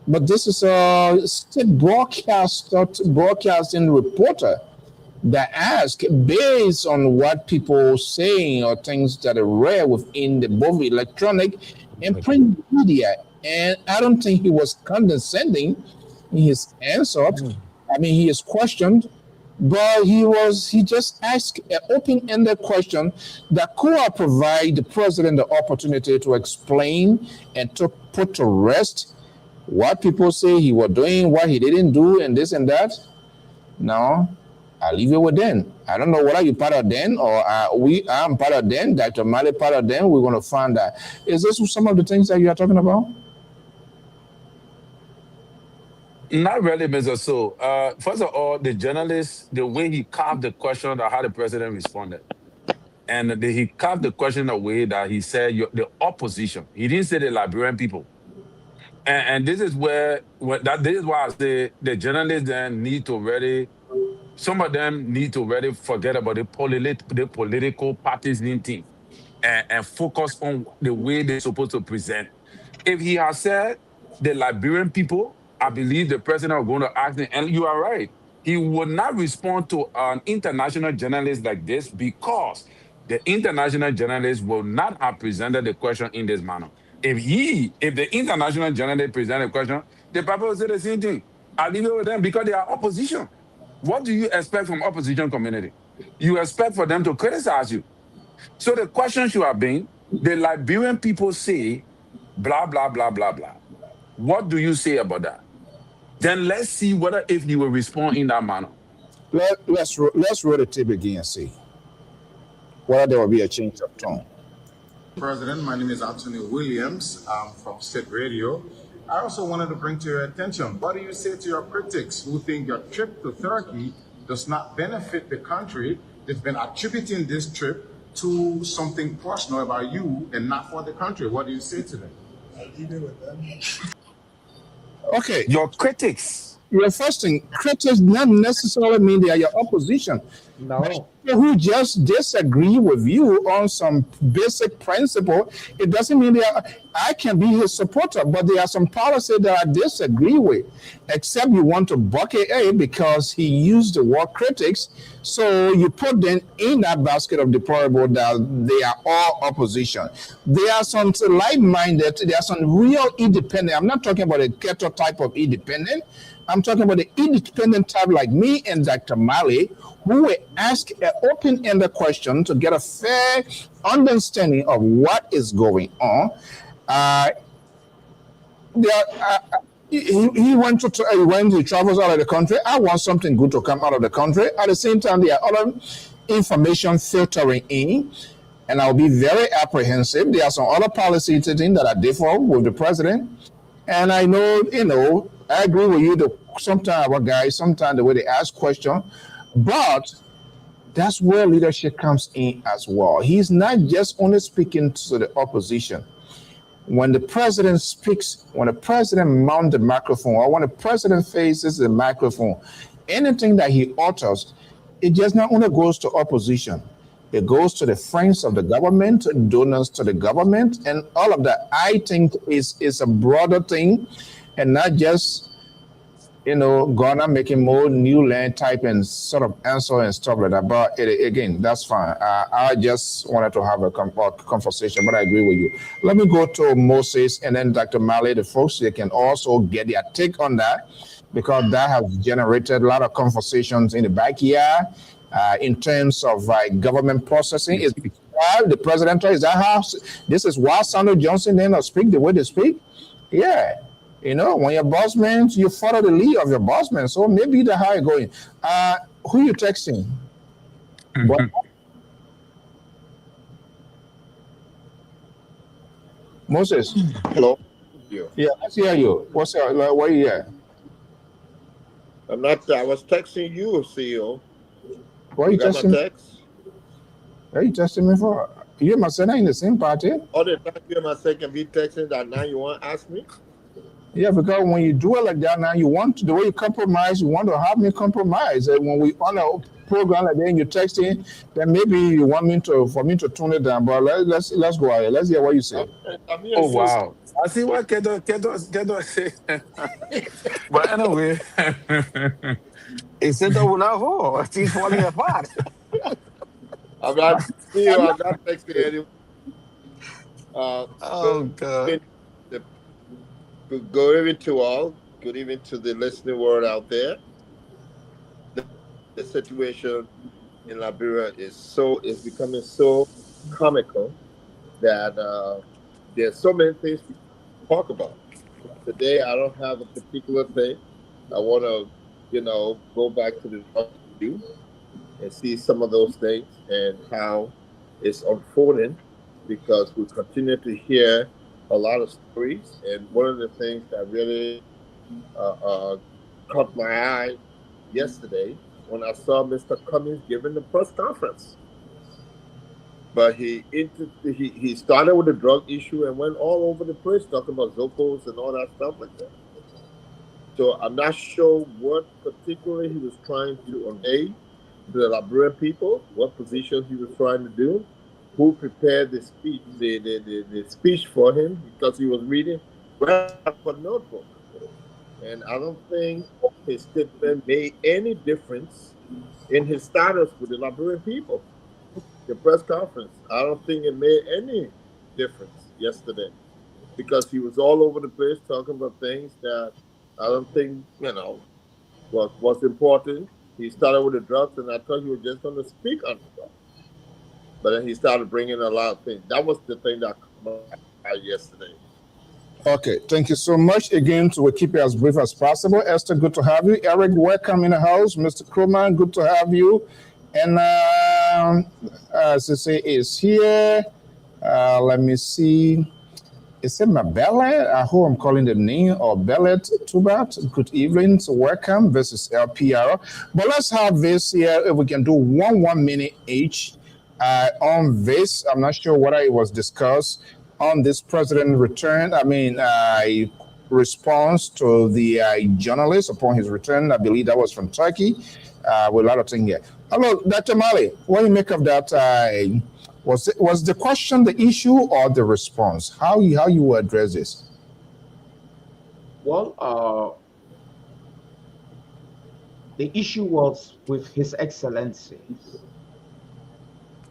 But this is a state broadcasting reporter that asked based on what people saying or things that are rare within the both electronic and print media. And I don't think he was condescending in his answer. I mean, he is questioned, but he just asked an open-ended question that could provide the president the opportunity to explain and to put to rest what people say he was doing, what he didn't do, and this and that. No, I leave it with them. I don't know whether you part of them or I'm part of them, Dr. Mali part of them. We're going to find out. Is this some of the things that you are talking about? Not really, Mr. So. First of all, the journalist, the way he carved the question of how the president responded. And he carved the question in a way that he said the opposition. He didn't say the Liberian people. And this is this is why I say the journalists then need to really, some of them need to really forget about the political partisan thing and focus on the way they're supposed to present. If he has said the Liberian people, I believe the president is going to ask him, and you are right. He would not respond to an international journalist like this because the international journalist will not have presented the question in this manner. If the international journalist present a question, the people will say the same thing. I leave it with them because they are opposition. What do you expect from opposition community? You expect for them to criticize you. So the question should have been, the Liberian people say, blah, blah, blah, blah, blah. What do you say about that? then let's see whether if he will respond in that manner. Let's roll the tape again and see whether there will be a change of tone. President, my name is Anthony Williams. I'm from State Radio. I also wanted to bring to your attention, what do you say to your critics who think your trip to Turkey does not benefit the country? They've been attributing this trip to something personal about you and not for the country. What do you say to them? Okay. Your critics. Your first thing, critics not necessarily mean they are your opposition. No. People who just disagree with you on some basic principle, it doesn't mean I can be his supporter, but there are some policies that I disagree with, except you want to bucket A because he used the word critics, so you put them in that basket of deplorable that they are all opposition. There are some like-minded, there are some real independent. I'm not talking about a keto type of independent. I'm talking about the independent type like me and Dr. Mali, who will ask an open-ended question to get a fair understanding of what is going on. He travels out of the country. I want something good to come out of the country. At the same time, there are other information filtering in, and I'll be very apprehensive. There are some other policy things that are different with the president. And I know, I agree with you. Sometimes our guys, sometimes the way they ask questions, but that's where leadership comes in as well. He's not just only speaking to the opposition. When the president speaks, when the president mounts the microphone, or when the president faces the microphone, anything that he utters, it just not only goes to opposition. It goes to the friends of the government, donors to the government, and all of that. I think is a broader thing, and not just Ghana making more new land type and sort of answer and stuff like that. But again, that's fine. I just wanted to have a conversation, but I agree with you. Let me go to Moses and then Dr. Mali. The folks, they can also get their take on that, because that has generated a lot of conversations in the backyard. In terms of government processing, is the president is that how this is why Sandra Johnson then speak the way they speak? Yeah, when your boss man, you follow the lead of your boss man. So maybe that's how it's going. Who you texting? Moses. Hello. Yeah, let's hear you. What's your where you at? I was texting you, CEO. What you got my text? What are you texting me for? You and my son are in the same party? All the time you and my son can be texting that now you want to ask me? Yeah, because when you do it like that now, you want the way you compromise, you want to have me compromise. And when we on a program like that and you're texting, then maybe you want me for me to tune it down. But let's go ahead. Let's hear what you say. Oh wow. I see what Kedo say. But anyway. It's in the now. It's falling apart. I'm not texting anyone. Oh God. Good evening to all. Good evening to the listening world out there. The situation in Liberia is becoming so comical that there's so many things to talk about. Today I don't have a particular thing. I want to go back to the review and see some of those things and how it's unfolding, because we continue to hear a lot of stories. And one of the things that really caught my eye yesterday when I saw Mr. Cummings giving the press conference. But he started with the drug issue and went all over the place talking about Zocos and all that stuff like that. So I'm not sure what particularly he was trying to convey to the Liberian people, what position he was trying to do, who prepared the speech, the speech for him, because he was reading right off a notebook. And I don't think his statement made any difference in his status with the Liberian people. The press conference, I don't think it made any difference yesterday, because he was all over the place talking about things that I don't think, was important. He started with the drugs, and I thought he was just going to speak on the drugs. But then he started bringing a lot of things. That was the thing that came out yesterday. Okay, thank you so much. Again, we'll keep it as brief as possible. Esther, good to have you. Eric, welcome in the house. Mr. Krumman, good to have you. And as I say, is here. Let me see. Is it Mabelle? I hope I'm calling the name, or Bellet Tubat. Good evening, so welcome. This is LPR. But let's have this here. If we can do 1 minute each on this. I'm not sure whether it was discussed on this president return. I mean, response to the journalist upon his return. I believe that was from Turkey. With a lot of things here. Hello, Dr. Mali. What do you make of that? Was the question the issue or the response? How you address this? Well, the issue was with His Excellency.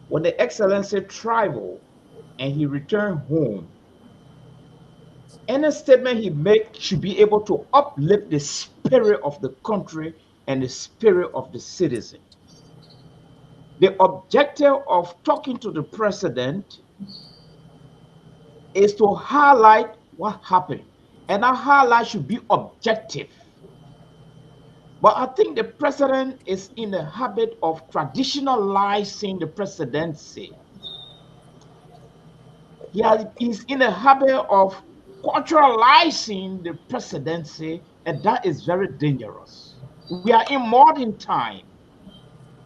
When the Excellency traveled and he returned home, any statement he made should be able to uplift the spirit of the country and the spirit of the citizen. The objective of talking to the president is to highlight what happened, and that highlight should be objective. But I think the president is in the habit of traditionalizing the presidency. He's in the habit of culturalizing the presidency, and that is very dangerous. We are in modern time.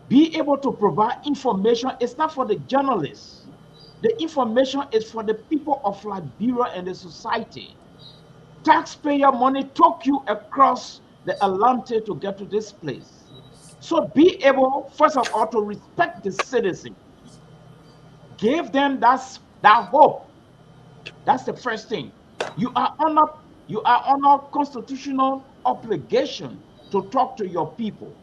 Be able to provide information is not for the journalists. The information is for the people of Liberia and the society. Taxpayer money took you across the Atlantic to get to this place. So be able, first of all, to respect the citizen. Give them that hope. That's the first thing. You are on a constitutional obligation to talk to your people.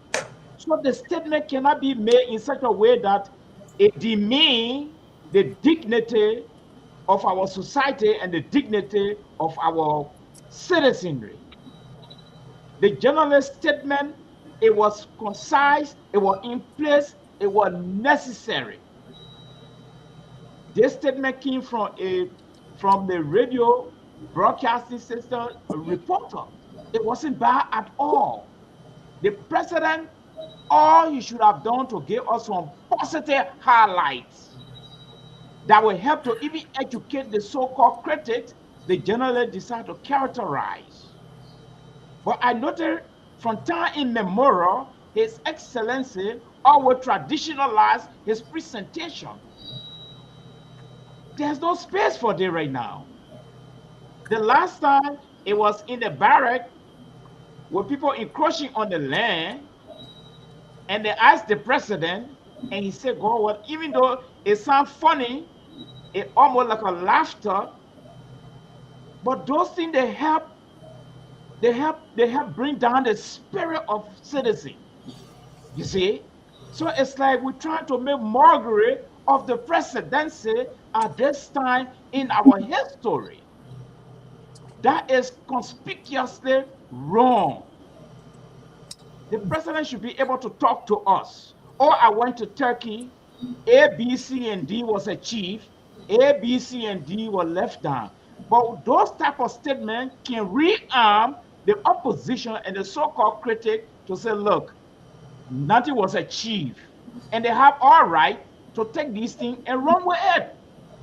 So the statement cannot be made in such a way that it demeans the dignity of our society and the dignity of our citizenry. The journalist statement, it was concise, it was in place, it was necessary. This statement came from the radio broadcasting system reporter. It wasn't bad at all. The president, all you should have done to give us some positive highlights that will help to even educate the so-called critics the journalists decide to characterize. But I noted from time immemorial, His Excellency always traditionalized his presentation. There's no space for that right now. The last time it was in the barrack with people encroaching on the land, and they asked the president, and he said, "God, what?" Even though it sounds funny, it almost like a laughter, but those things they help bring down the spirit of citizen. You see, so it's like we're trying to make mockery of the presidency at this time in our history. That is conspicuously wrong. The president should be able to talk to us. Or I went to Turkey, A, B, C, and D was achieved, A, B, C, and D were left down. But those type of statements can rearm the opposition and the so-called critic to say, look, nothing was achieved. And they have all right to take these things and run with it.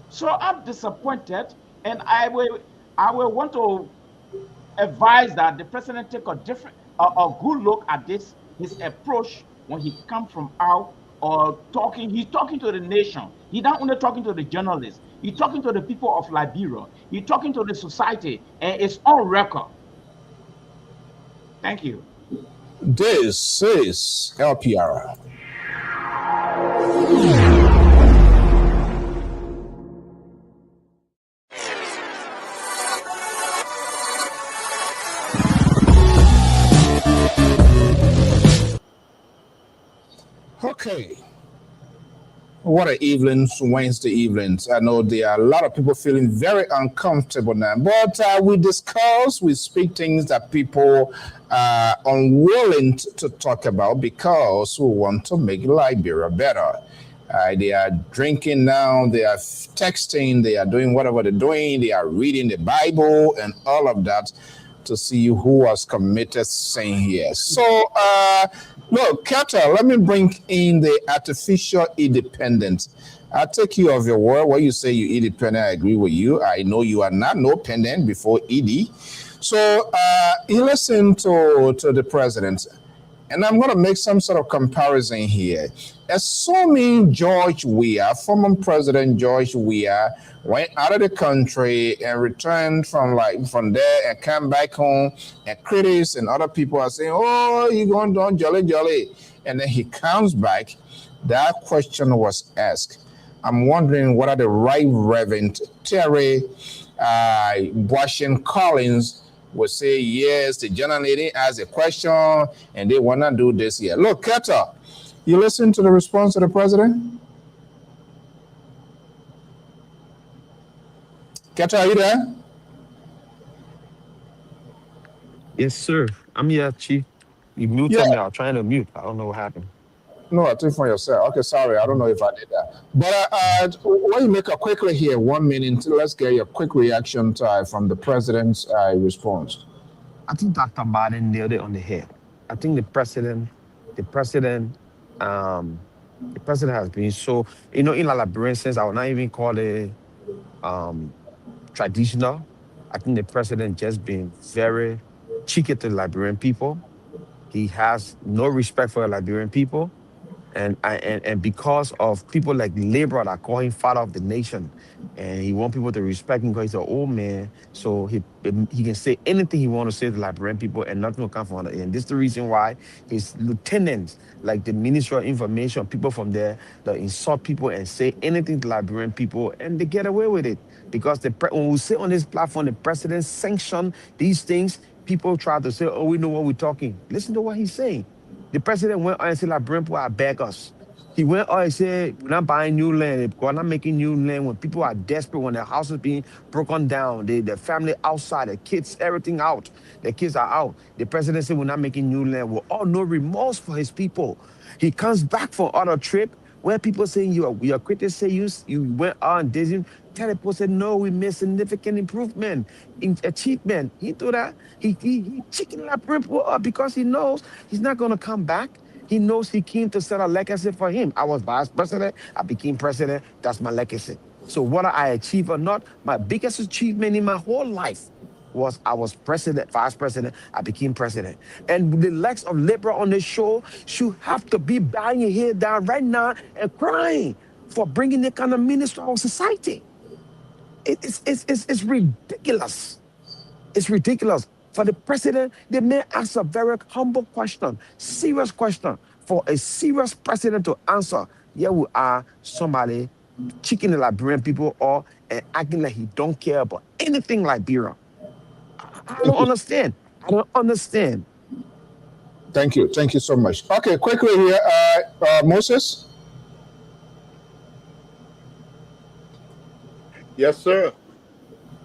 So I'm disappointed, and I will want to advise that the president take a good look at his approach when he comes from out or talking. He's talking to the nation. He's not only talking to the journalists. He's talking to the people of Liberia. He's talking to the society, and it's on record. Thank you. This is LPR. Okay. What an evening, Wednesday evenings. I know there are a lot of people feeling very uncomfortable now, but we speak things that people are unwilling to talk about because we want to make Liberia better. They are drinking now, they are texting, they are doing whatever they're doing, they are reading the Bible and all of that to see who has committed sin here. So, look, Kata, let me bring in the artificial independence. I take you of your word. When you say you independent, I agree with you. I know you are not no pendant before ED. So, you listen to the president. And I'm going to make some sort of comparison here. Assuming George Weah, former President George Weah, went out of the country and returned from there and came back home, and critics and other people are saying, "Oh, you're going down jolly," and then he comes back. That question was asked. I'm wondering what are the right Reverend Terry Washington Collins will say yes, the general lady asked a question and they want to do this here. Look, Keta, you listen to the response of the president? Keta, are you there? Yes, sir. I'm here, Chief. You Yeah. muted me. I was trying to mute. I don't know what happened. No, I think for yourself. Okay, sorry. I don't know if I did that. But when you make a quickly here, 1 minute, let's get your quick reaction from the president's response. I think Dr. Biden nailed it on the head. I think the president, um, the president has been so, in a Liberian sense, I would not even call it um traditional. I think the president just been very cheeky to the Liberian people. He has no respect for the Liberian people. And because of people like Labor that call him father of the nation, and he want people to respect him because he's an old man, so he can say anything he want to say to the Liberian people, and nothing will come from it. And this is the reason why his lieutenants, like the Ministry of Information, people from there, they insult people and say anything to Liberian people, and they get away with it because when we sit on this platform, the president sanctioned these things. People try to say, "Oh, we know what we're talking." Listen to what he's saying. The president went on and said, Liberian people are beggars. He went on and said, we're not buying new land, we're not making new land when people are desperate, when their house is being broken down, their family outside, their kids, everything out. Their kids are out. The president said, we're not making new land. With all no remorse for his people. He comes back from other trip where people saying your critics say you went on, didn't. People said, no, we made significant improvement in achievement. He do that. He chicken Liberian people up because he knows he's not going to come back. He knows he came to set a legacy for him. I was vice president. I became president. That's my legacy. So whether I achieve or not, my biggest achievement in my whole life was I was president, vice president. I became president. And the likes of Labor on the show should have to be bowing your head down right now and crying for bringing the kind of minister of society. It's ridiculous. It's ridiculous. For the president, they may ask a very humble question, serious question, for a serious president to answer. Here we are, somebody chicken the Liberian people or acting like he don't care about anything Liberia. I don't understand. I don't understand. Thank you. Thank you so much. Okay, quickly here, Moses. Yes, sir.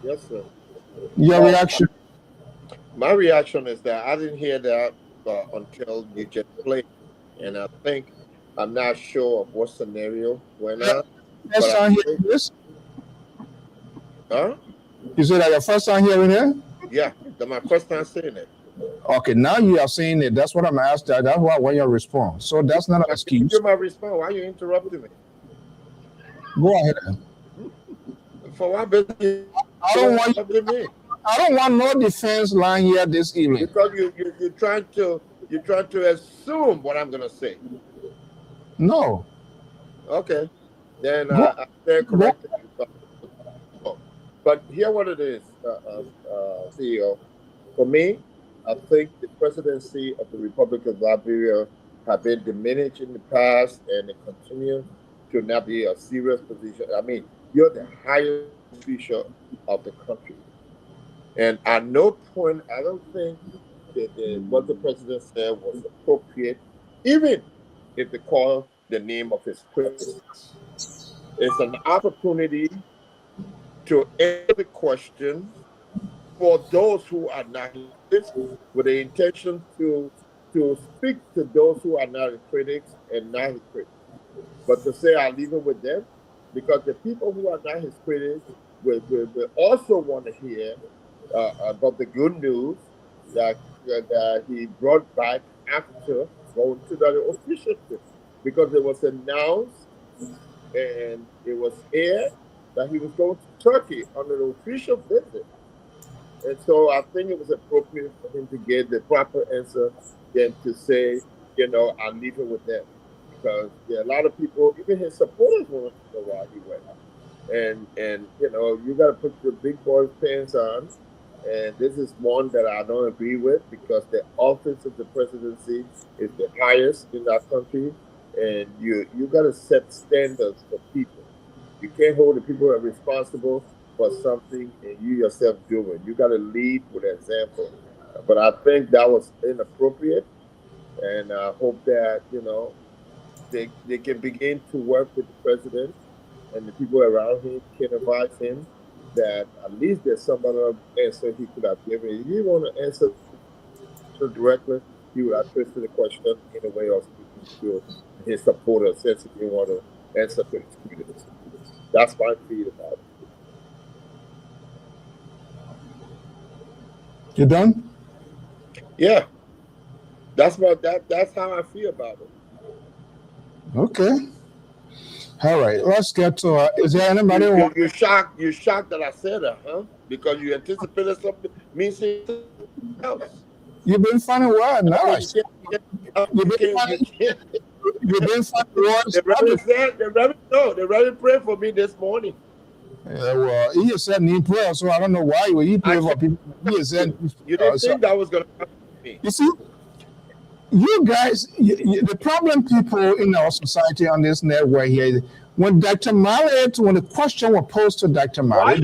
Yes, sir. Your reaction? My reaction is that I didn't hear that until you just played, and I think I'm not sure of what scenario went on. First time hearing this? Huh? You said that your first time hearing it? Yeah, that's my first time saying it. Okay, now you are saying it. That's what I'm asking. That's why I want your response. So that's not an excuse. Give my response. Why are you interrupting me? Go ahead. For what business? I don't want no defense line here this evening. Because you're trying to assume what I'm gonna say. No. Okay. Then I stand corrected. But here what it is, CEO. For me, I think the presidency of the Republic of Liberia have been diminished in the past, and it continues to not be a serious position. I mean, you're the highest official of the country. And at no point, I don't think that what the president said was appropriate, even if they call the name of his critics. It's an opportunity to answer the question for those who are not listening, with the intention to speak to those who are not the critics and not the critics. But to say I leave it with them, because the people who are not his critics will also want to hear about the good news that he brought back after going to the official trip, because it was announced and it was aired that he was going to Turkey on an official visit. And so I think it was appropriate for him to get the proper answer than to say, I'll leave it with them. Because there are a lot of people, even his supporters, want to know why he went. And you got to put your big boy pants on. And this is one that I don't agree with, because the office of the presidency is the highest in that country, and you got to set standards for people. You can't hold the people who are responsible for something and you yourself doing. You got to lead with example. But I think that was inappropriate, and I hope that they can begin to work with the president and the people around him can advise him that at least there's some other answer he could have given. If he want to answer directly, he would have twisted the question in a way of speaking to his supporters, since he didn't want to answer to his critics. That's my feed about it. You done? Yeah, that's how I feel about it. Okay. All right. Let's get to. Is there anybody? You're shocked that I said that, huh? Because you anticipated something else. You've been finding words. No, you've been finding words. The Reverend prayed for me this morning. Yeah, well, he said need prayer, so I don't know why he prayed for people. He said you didn't think that was going to happen to me. You see, you guys, the problem people in our society on this network here, when Dr. Mallet, when the question was posed to Dr. Mallet,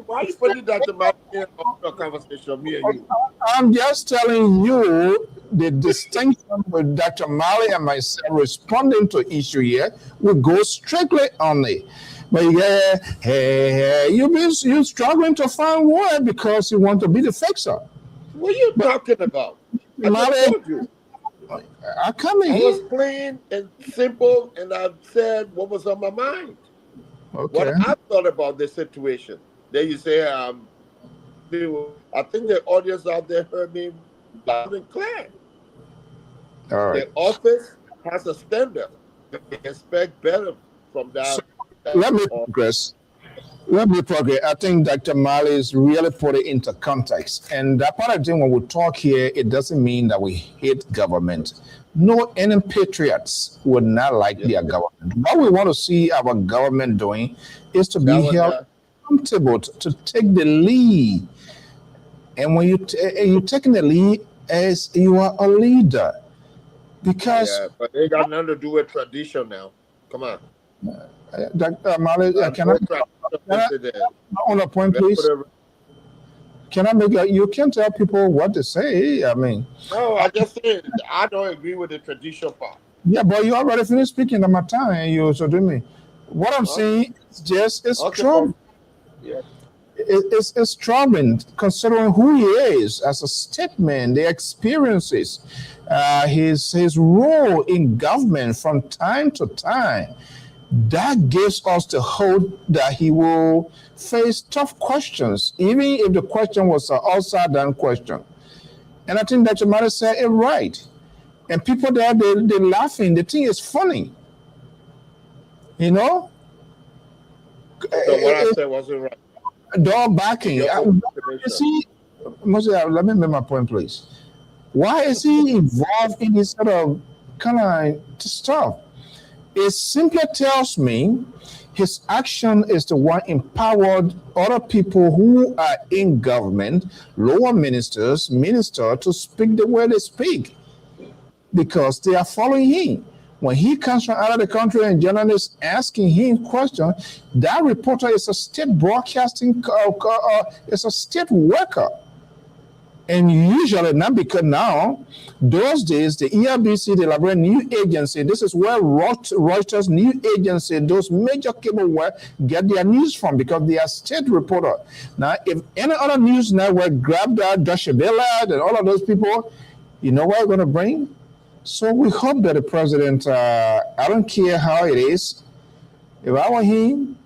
why are you putting Dr. Mallet in a conversation, me and you? I'm just telling you the distinction with Dr. Mallet and myself responding to issue here. We go strictly on it. But you're struggling to find word because you want to be the fixer. What are you talking about? I just told you. I come in. I was plain and simple, and I said what was on my mind. Okay. What I thought about the situation. Then you say, I think the audience out there heard me loud and clear. All right. The office has a standard. They expect better from that. Let me progress. I think Dr. Mali is really put it into context. And that part of the thing, when we talk here, it doesn't mean that we hate government. No, any patriots would not like their government. What we want to see our government doing is to be held accountable, to take the lead. And when you're taking the lead as you are a leader. Because but they got nothing to do with tradition now. Come on. Dr. Mali, can I on a point, please? Can I make you can tell people what to say? I mean, no, I just said I don't agree with the tradition part. Yeah, but you already finished speaking at my time, and you so do me. What I'm saying is just it's troubling. Yeah. It's troubling considering who he is as a statesman, the experiences, his role in government from time to time. That gives us the hope that he will face tough questions, even if the question was an upside-down question. And I think that you might have said it right. And people there, they're laughing. The thing is funny. You know? So what I said wasn't right. Dog backing. You see, let me make my point, please. Why is he involved in this sort of kind of stuff? It simply tells me his action is the one empowered other people who are in government, lower ministers, to speak the way they speak because they are following him. When he comes from out of the country and journalists asking him questions, that reporter is a state broadcasting, it's a state worker. And usually, not because now, those days, the ERBC, the Liberian News Agency, this is where Reuters News Agency, those major cable get their news from because they are state reporter. Now, if any other news network grab that, Deutsche Welle, and all of those people, you know what I'm going to bring? So we hope that the president, I don't care how it is. If I were him,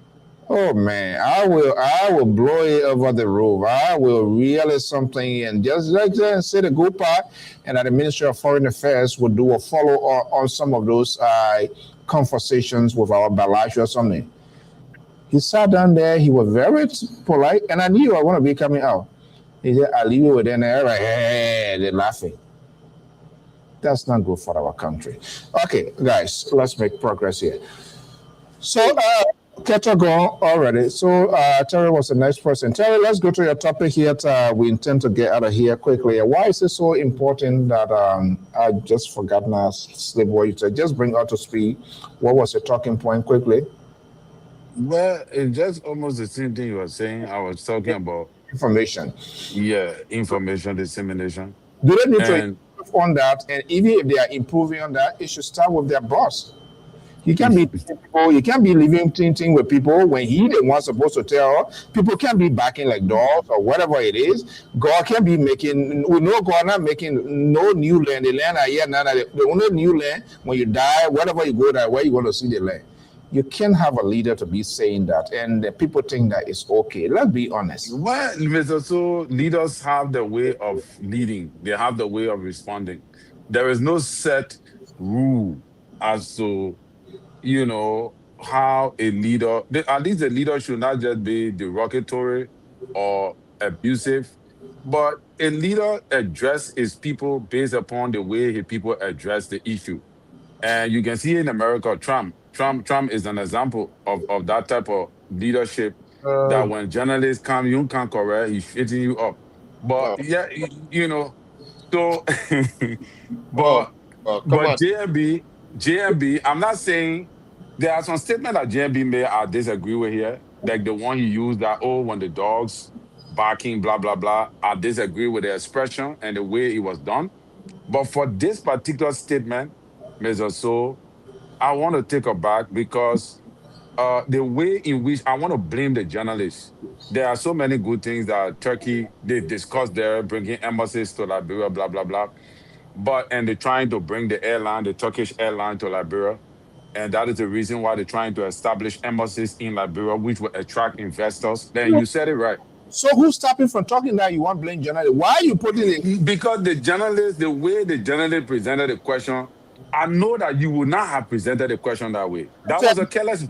oh man, I will blow it over the roof. I will really something and just like that and say the good part, and that the Ministry of Foreign Affairs will do a follow on some of those conversations with our Balash or something. He sat down there, he was very polite, and I knew I want to be coming out. He said, I leave you with them, they're like, hey, they're laughing. That's not good for our country. Okay, guys, let's make progress here. So, Keto gone already. So, Terry was the next person. Terry, let's go to your topic here. We intend to get out of here quickly. Why is it so important that I just forgot now, slip what you said? Just bring out to speed. What was your talking point quickly? Well, it's just almost the same thing you were saying. I was talking about Information. information dissemination. Do they need to And improve on that? And even if they are improving on that, it should start with their boss. You can't be people, you can't be living thing with people when he the one supposed to tell. People can't be backing like dogs or whatever it is. God can't be making, we know God not making no new land. The land are here now. The only new land when you die, wherever you go, that where you want to see the land. You can't have a leader to be saying that, and the people think that it's okay. Let's be honest. well, Mr. So leaders have the way of leading. They have the way of responding. There is no set rule as to how a leader, at least the leader should not just be derogatory or abusive, but a leader address his people based upon the way his people address the issue. And you can see in America, Trump is an example of that type of leadership that Uh, when journalists come, you can't correct, he's shitting you up. But Oh, yeah, so oh, but oh, come but on. JMB, I'm not saying there are some statements that JMB made I disagree with here. Like the one he used that, oh, when the dogs barking, blah, blah, blah. I disagree with the expression and the way it was done. But for this particular statement, Mr. So, I want to take it back because the way in which I want to blame the journalists. There are so many good things that Turkey, they discussed there, bringing embassies to Liberia, blah, blah, blah. And they're trying to bring the Turkish airline to Liberia. And that is the reason why they're trying to establish embassies in Liberia, which will attract investors. Then you said it right. so who's stopping from talking that you want blame journalists? Why are you putting it? Because the way the journalist presented the question, I know that you would not have presented the question that way. That was a careless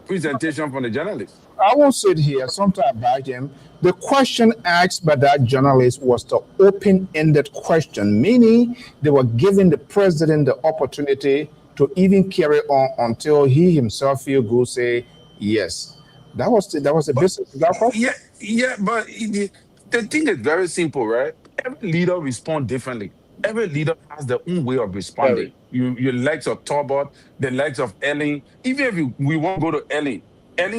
presentation from the journalist. I won't sit here. Sometime back, Jim, the question asked by that journalist was the open-ended question, meaning they were giving the president the opportunity to even carry on until he himself feel good, say yes. That was the business. That question. But the thing is very simple, right? Every leader responds differently. Every leader has their own way of responding. Terry. Your legs of Talbot, the legs of Ellen. Even if we won't go to Ellen,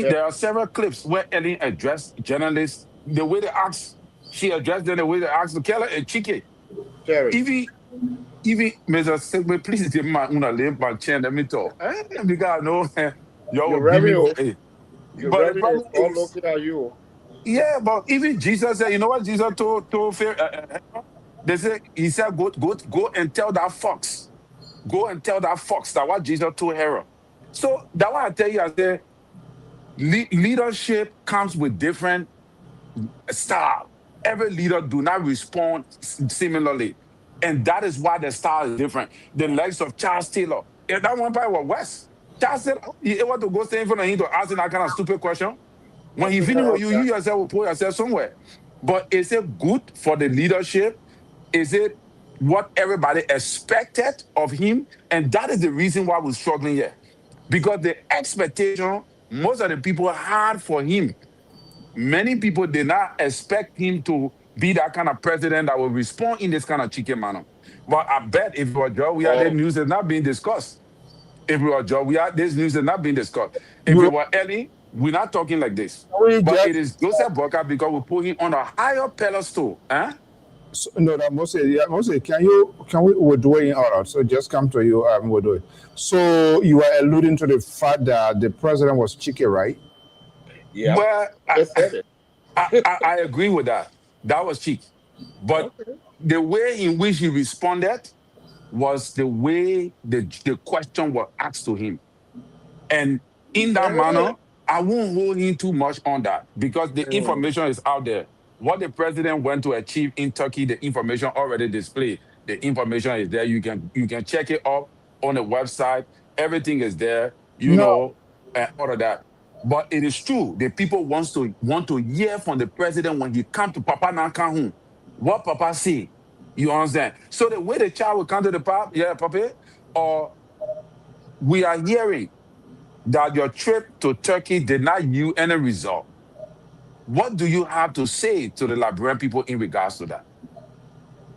Yeah, there are several clips where Ellen addressed journalists the way they asked. She addressed them the way they asked the Keller and Chike. Terry. Even Mr. Segbe, please give my una lip my chain. Let me talk. Because I know y'all Your will give me revenue, hey. your But the revenue is problem all is, looking at you. yeah, but even Jesus said, you know what Jesus told they said, he said, go and tell that fox. Go and tell that fox that what Jesus told Herod. So that why I tell you, I say leadership comes with different style. Every leader do not respond similarly. And that is why the style is different. The likes of Charles Taylor. If that one part was West. Charles Taylor, he able to go stay in front of him to ask him that kind of stupid question. When he Nothing finish wrong with with you, that. you yourself will put yourself somewhere. But is it good for the leadership? Is it what everybody expected of him? And that is the reason why we're struggling here. Because the expectation most of the people had for him, many people did not expect him to be that kind of president that will respond in this kind of chicken manner. But I bet if it were Joe, we had the Oh, news is not being discussed. If it were Joe, this news is not being discussed. If it You were Ellie, we're not talking like this. we But it just is Joseph Boca because we put him on a higher pedestal. Huh? no, that Moses, yeah, Moses, can we we're doing all right. So just come to you, we're doing. So you are alluding to the fact that the president was cheeky, right? yeah. Well, Just said it. I agree with that. That was cheap. But Okay. the way in which he responded was the way the question was asked to him. And in that manner, I won't hold him too much on that because the information is out there. What the president went to achieve in Turkey, the information already displayed. The information is there. You can check it up on the website. Everything is there, No, and all of that. But it is true. The people want to hear from the president when he come to Papa Nankahu. What Papa say. You understand? So the way the child will come to the pop, yeah, Papa, or we are hearing that your trip to Turkey did not yield any result. What do you have to say to the Liberian people in regards to that?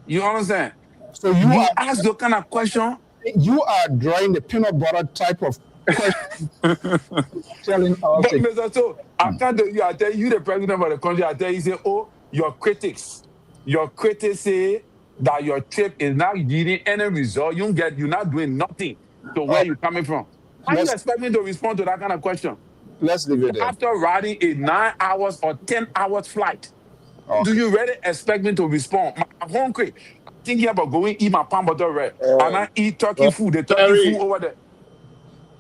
You understand? so You ask the kind of question. you are drawing the peanut butter type of question, telling us But Mr. So, I can't tell you, I tell you, the president of the country, I tell you, say, oh, your critics say that your trip is not yielding any result. You're not doing nothing to where you're coming from. How you let's expect me to respond to that kind of question? let's leave it there. After riding a 9 hours or 10 hours flight, how do Okay. you really expect me to respond? I'm hungry. I'm thinking about going eat my pan butter red. And I eat turkey food, the turkey Terry, food over there.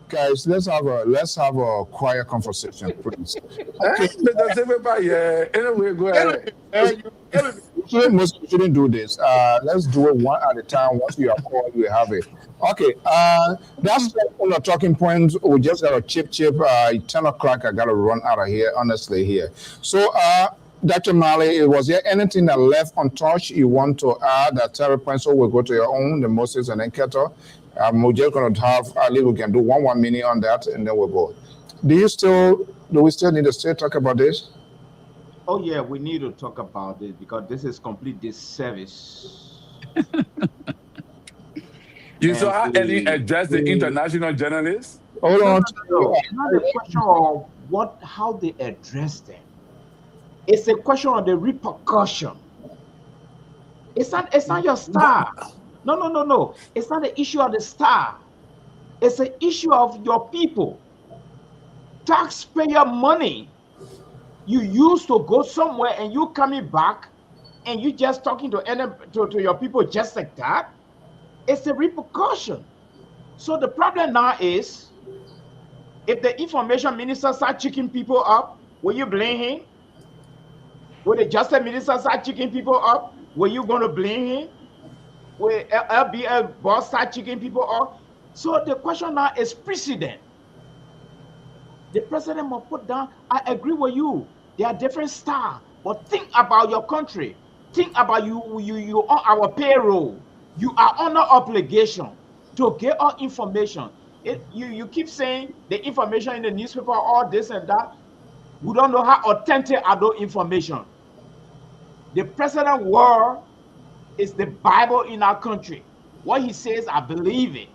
Guys, let's have a quiet conversation, please. Okay. Mr. Sepepa, yeah. Anyway, go ahead. We shouldn't do this. Let's do it one at a time. Once you are called, we have it. Okay. That's on the talking points. We just got a chip. 10 o'clock. I got to run out of here, honestly, here. So, Dr. Mali, was there anything that left untouched you want to add? That Terry points, so we'll go to your own, the Moses and then Keto. We're just going to have, at least we can do one minute on that, and then we'll go. Do we still need to still talk about this? Oh yeah, we need to talk about this because this is complete disservice. You saw how Ellen addressed the international journalists? Hold on. No. It's not a question of how they address them. It's a question of the repercussion. It's not your star. No. It's not the issue of the star. It's an issue of your people. Taxpayer money you used to go somewhere and you coming back and you just talking to your people just like that. It's a repercussion. So the problem now is, if the information minister start checking people up, will you blame him? Will the justice minister start checking people up? Were you going to blame him? Will LBL boss start checking people up? So the question now is precedent. The president must put down, I agree with you. They are different styles, but think about your country. Think about you on our payroll. You are under obligation to get our information. You keep saying the information in the newspaper, all this and that. We don't know how authentic are those information. The president word is the Bible in our country. What he says, I believe it.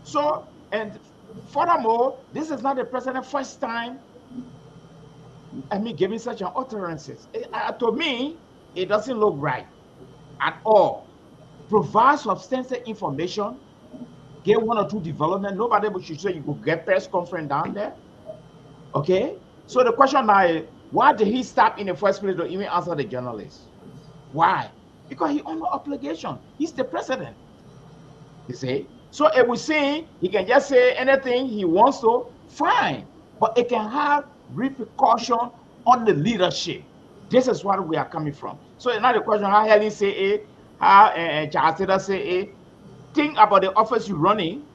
So, and furthermore, this is not the president's first time giving such an utterances. To me, it doesn't look right at all. Provide substantial information, get one or two development. Nobody should say you could get press conference down there. Okay? So the question now is, why did he stop in the first place to even answer the journalists? Why? Because he under obligation. He's the president. You see? So if we say he can just say anything he wants to, fine. But it can have repercussion on the leadership. This is what we are coming from. So it's not the question how Helen say it, how Charles Taylor say it. Think about the office you're running.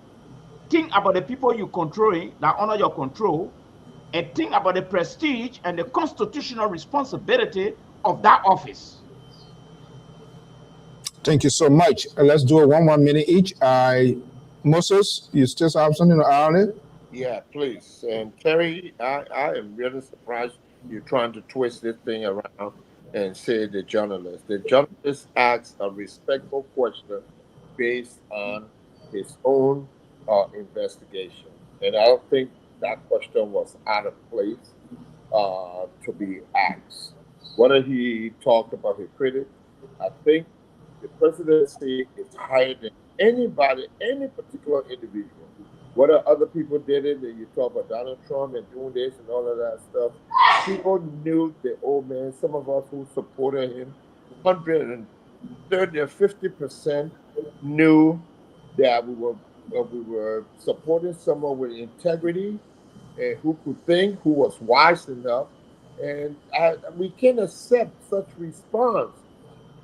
Think about the people you're controlling that under your control. And think about the prestige and the constitutional responsibility of that office. Thank you so much. Let's do it 1 minute each. Moses, you still have something to add on it? Yeah, please. And Terry, I am really surprised you're trying to twist this thing around and say the journalist. The journalist asks a respectful question based on his own investigation. And I don't think that question was out of place to be asked. Whether he talked about his critics, I think the presidency is higher than anybody, any particular individual. Whether other people did it, and you talk about Donald Trump and doing this and all of that stuff, people knew the old man. Some of us who supported him, 130 or 50% knew that we were supporting someone with integrity and who could think, who was wise enough, and we can't accept such response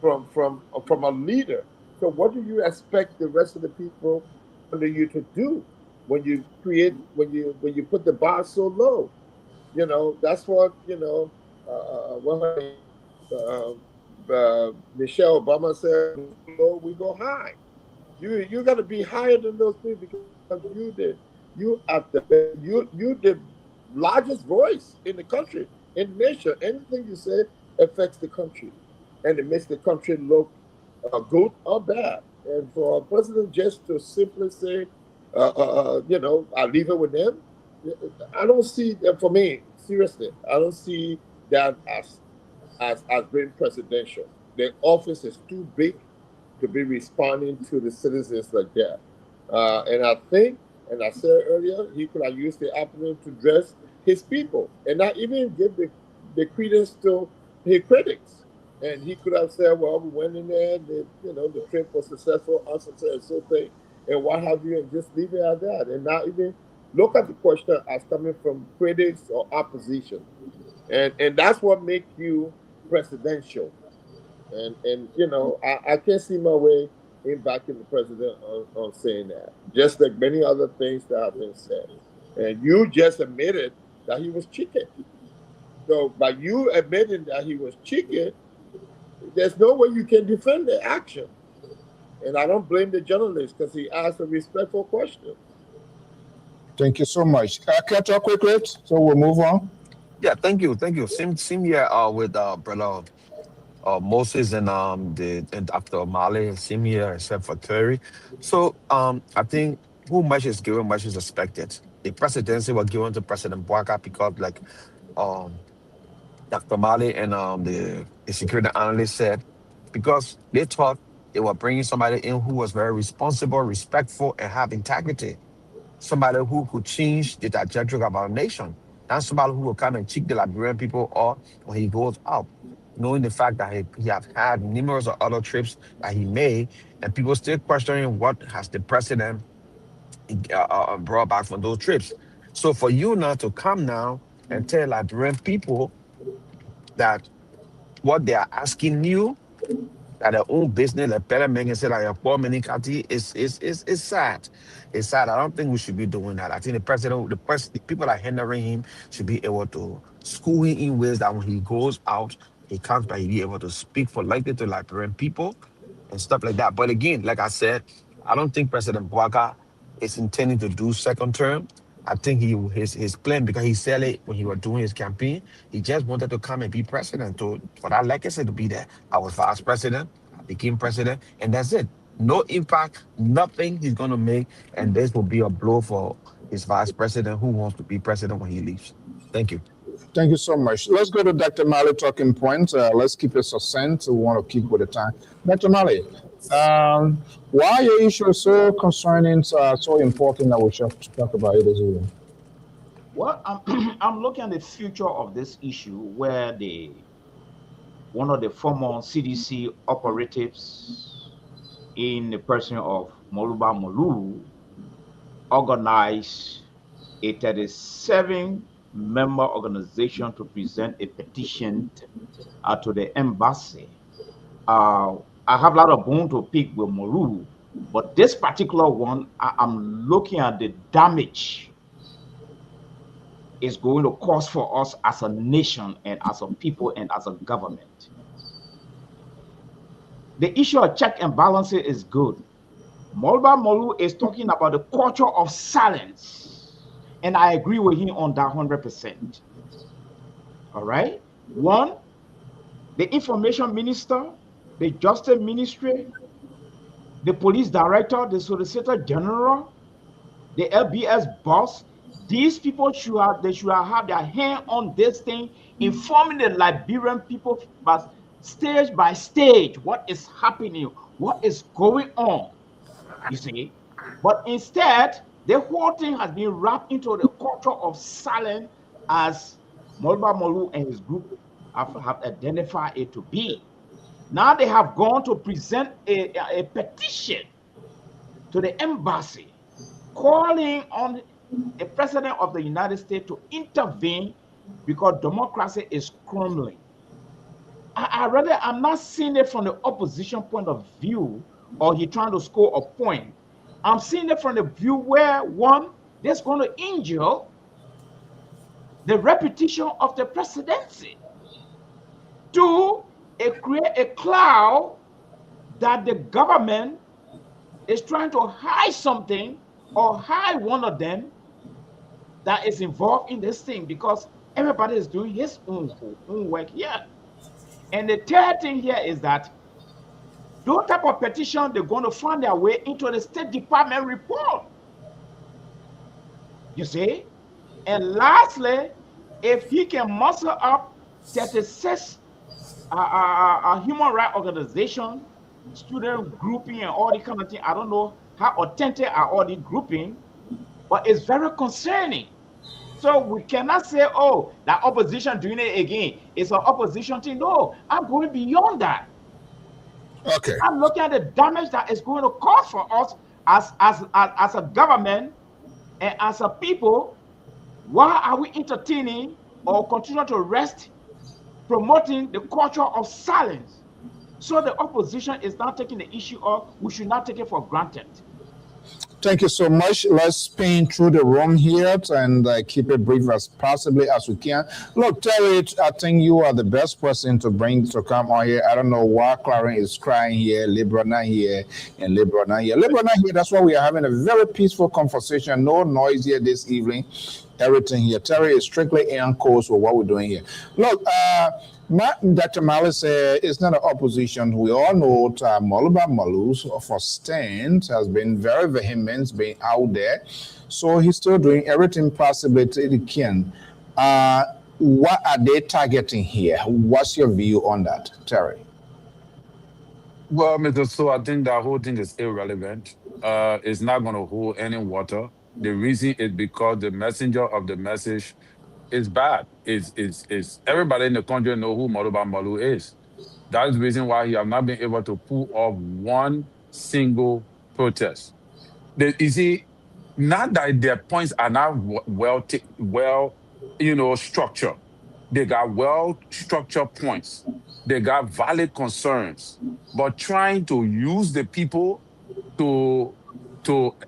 from a leader. So, what do you expect the rest of the people under you to do when you create when you put the bar so low? That's what what her name Michelle Obama said. We go low, we go high. You got to be higher than those people because you the largest voice in the country, in the nation. Anything you say affects the country, and it makes the country look good or bad. And for a president just to simply say, I leave it with them, I don't see that. For me, seriously, I don't see that as being presidential. The office is too big to be responding to the citizens like that. And I think, and I said earlier, he could have used the opportunity to address his people and not even give the credence to his critics. And he could have said, well, we went in there, the trip was successful, unsuccessful thing, and what have you, and just leave it at that, and not even look at the question as coming from critics or opposition. And that's what makes you presidential. And I can't see my way in backing the president on saying that. Just like many other things that have been said. And you just admitted that he was cheating. So by you admitting that he was cheating, there's no way you can defend the action. And I don't blame the journalist because he asked a respectful question. Thank you so much. Catch up quickly, so we'll move on. Yeah, thank you. Same here with brother Moses and Dr. Mali. Same here except for Terry. So I think who much is given, much is expected. The presidency was given to President Boaka because um Dr. Mali and the security analyst said because they thought they were bringing somebody in who was very responsible, respectful, and have integrity. Somebody who could change the trajectory of our nation. Not somebody who will come and cheat the Liberian people or when he goes out, knowing the fact that he have had numerous of other trips that he made, and people still questioning what has the president brought back from those trips. So for you now to come now and tell Liberian people that what they are asking you that their own business, like better make and say like a poor many country is sad. It's sad. I don't think we should be doing that. I think the people that are hindering him should be able to school him in ways that when he goes out, he comes back, he be able to speak politely to Liberian people and stuff like that. But again, like I said, I don't think President Boaga is intending to do second term. I think his plan because he said it when he was doing his campaign. He just wanted to come and be president to for that legacy to be there. I was vice president, I became president, and that's it. No impact, nothing he's gonna make, and this will be a blow for his vice president who wants to be president when he leaves. Thank you. Thank you so much. Let's go to Dr. Mali talking points. Let's keep it succinct. We want to keep with the time. Dr. Mali, why are your issues so concerning, so important that we should talk about it as well? Well, I'm looking at the future of this issue where one of the former CDC operatives in the person of Moluba Molulu organized a 37-member organization to present a petition to the embassy. I have a lot of bone to pick with Molulu, but this particular one, I'm looking at the damage it's going to cause for us as a nation and as a people and as a government. The issue of check and balances is good. Molba Molu is talking about the culture of silence. And I agree with him on that 100%. All right. One, the information minister, the justice ministry, the police director, the solicitor general, the LBS boss, these people should have their hand on this thing, informing the Liberian people but stage by stage what is happening, what is going on. You see, but instead, the whole thing has been wrapped into the culture of silence as Molba Molu and his group have identified it to be. Now they have gone to present a petition to the embassy, calling on the president of the United States to intervene because democracy is crumbling. I'm not seeing it from the opposition point of view, or he trying to score a point. I'm seeing it from the view where, one, that's going to injure the reputation of the presidency. Two, it create a cloud that the government is trying to hide something or hide one of them that is involved in this thing, because everybody is doing his own work here. And the third thing here is that those type of petition, they're going to find their way into the State Department report. You see? And lastly, if he can muster up 36 human rights organization, student grouping, and all the kind of thing, I don't know how authentic are all the grouping, but it's very concerning. So we cannot say, oh, the opposition doing it again. It's an opposition thing. No, I'm going beyond that. Okay. I'm looking at the damage that is going to cause for us as a government and as a people. Why are we entertaining or continue to rest promoting the culture of silence? So the opposition is not taking the issue of, we should not take it for granted. Thank you so much. Let's spin through the room here and keep it brief as possibly as we can. Look, Terry, I think you are the best person to come on here. I don't know why Clarence is crying here, Libra not here, and Libra not here. Libra not here, that's why we are having a very peaceful conversation. No noise here this evening. Everything here. Terry is strictly on course with what we're doing here. Look, Dr. Malice said it's not an opposition. We all know Moluba Malus for stand has been very vehement, being out there. So he's still doing everything possible he can. What are they targeting here? What's your view on that, Terry? Well, Mr. So I think that whole thing is irrelevant. It's not going to hold any water. The reason is because the messenger of the message is bad. It's everybody in the country know who Moluba Malu is. That is the reason why he have not been able to pull off one single protest. You see, not that their points are not well, structured. They got well structured points. They got valid concerns, but trying to use the people to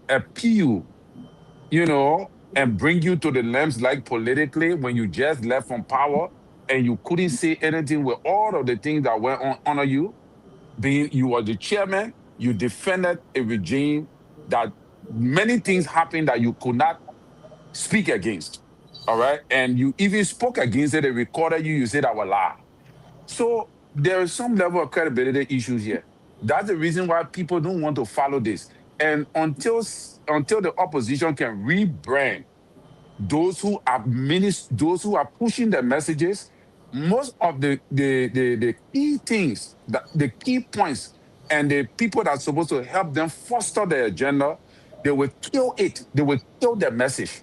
appeal, and bring you to the limbs like politically when you just left from power and you couldn't say anything with all of the things that went on under you. Being you were the chairman, you defended a regime that many things happened that you could not speak against. All right. And you even spoke against it, they recorded you, you said I was lie. So there is some level of credibility issues here. That's the reason why people don't want to follow this. And until the opposition can rebrand those who those who are pushing the messages, most of the key things, the key points, and the people that are supposed to help them foster their agenda, they will kill it. They will kill the message.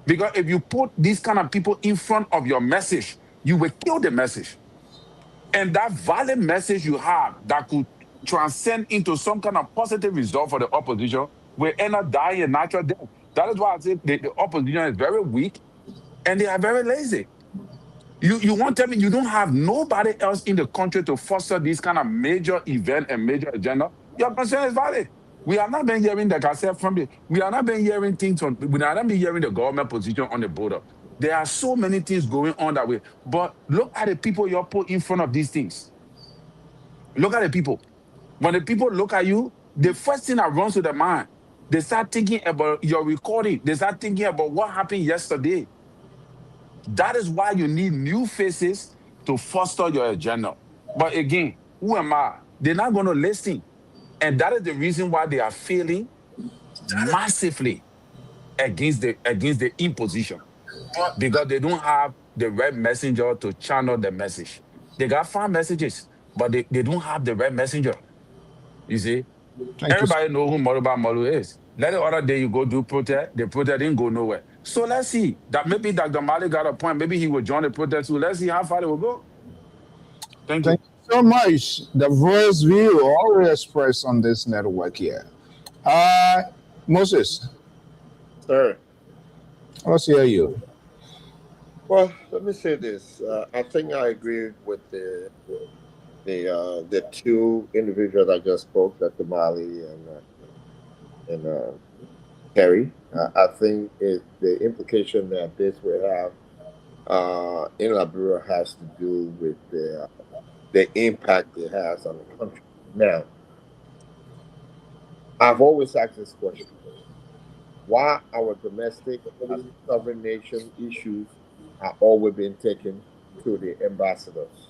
Because if you put these kind of people in front of your message, you will kill the message. And that valid message you have that could transcend into some kind of positive result for the opposition will end up dying a natural death. That is why I say the opposition is very weak and they are very lazy. You want to tell me you don't have nobody else in the country to foster this kind of major event and major agenda? Your concern is valid. We have not been hearing, like I said, we have not been hearing things we have not been hearing the government position on the border. There are so many things going on that way. But look at the people you put in front of these things. Look at the people. When the people look at you, the first thing that runs to their mind, they start thinking about your recording. They start thinking about what happened yesterday. That is why you need new faces to foster your agenda. But again, who am I? They're not going to listen. And that is the reason why they are failing massively against the imposition. Because they don't have the right messenger to channel the message. They got fine messages, but they don't have the right messenger. You see? Everybody know who Moluba Malu is. Let the other day you go do protest, the protest didn't go nowhere. So let's see. That maybe Dr. Mali got a point. Maybe he will join the protest too. Let's see how far it will go. Thank you so much. The voice view always expressed on this network here. Moses, Sir. let's hear you. Well, let me say this. I think I agree with the two individuals I just spoke, Dr. Mali and Terry. I think the implication that this will have in Liberia has to do with the impact it has on the country. Now, I've always asked this question: why our domestic, as a sovereign nation, issues are always being taken to the ambassadors?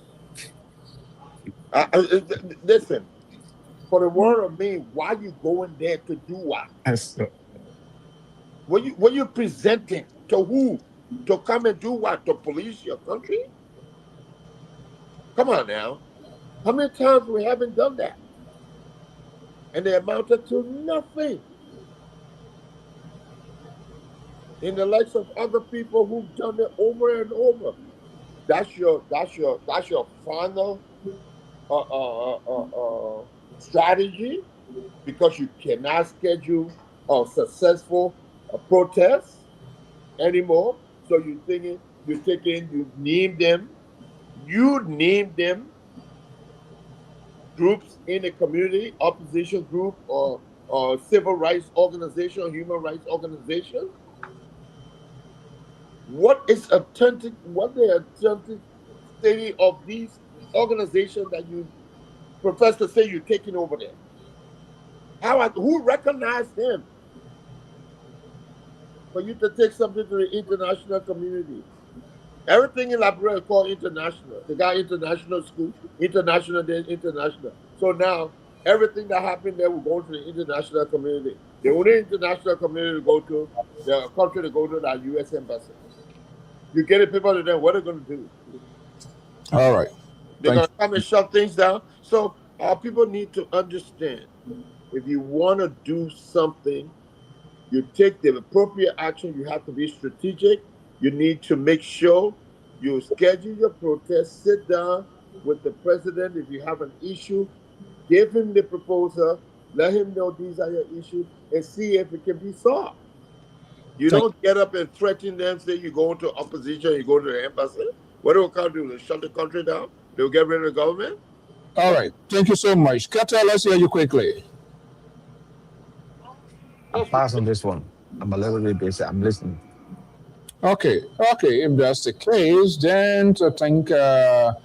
Listen, for the word of me, why you going there to do what? Yes. When you presenting to who? To come and do what? To police your country? Come on now. How many times we haven't done that? And they amounted to nothing. In the likes of other people who've done it over and over. That's your final strategy, because you cannot schedule a successful protest anymore. So you name them groups in the community, opposition group or civil rights organization, human rights organization. What the authentic state of these organizations that you profess to say you're taking over there? Who recognized them for you to take something to the international community? Everything in Liberia is called international. They got international school, international, then international. So now everything that happened there will go to the international community. The only international community to go to, the country to go to, the U.S. embassy. You get it, people to them, what are they going to do? All right. They're going to come and shut things down. So our people need to understand, if you want to do something, you take the appropriate action. You have to be strategic. You need to make sure you schedule your protest, sit down with the president. If you have an issue, give him the proposal, let him know these are your issues, and see if it can be solved. You don't get up and threaten them, say you go into opposition, you go to the embassy. What do they do? They shut the country down? They'll get rid of the government? All right. Thank you so much. Kata, let's hear you quickly. I'll pass on this one. I'm a little bit busy. I'm listening. Okay. Okay. If that's the case, then I think that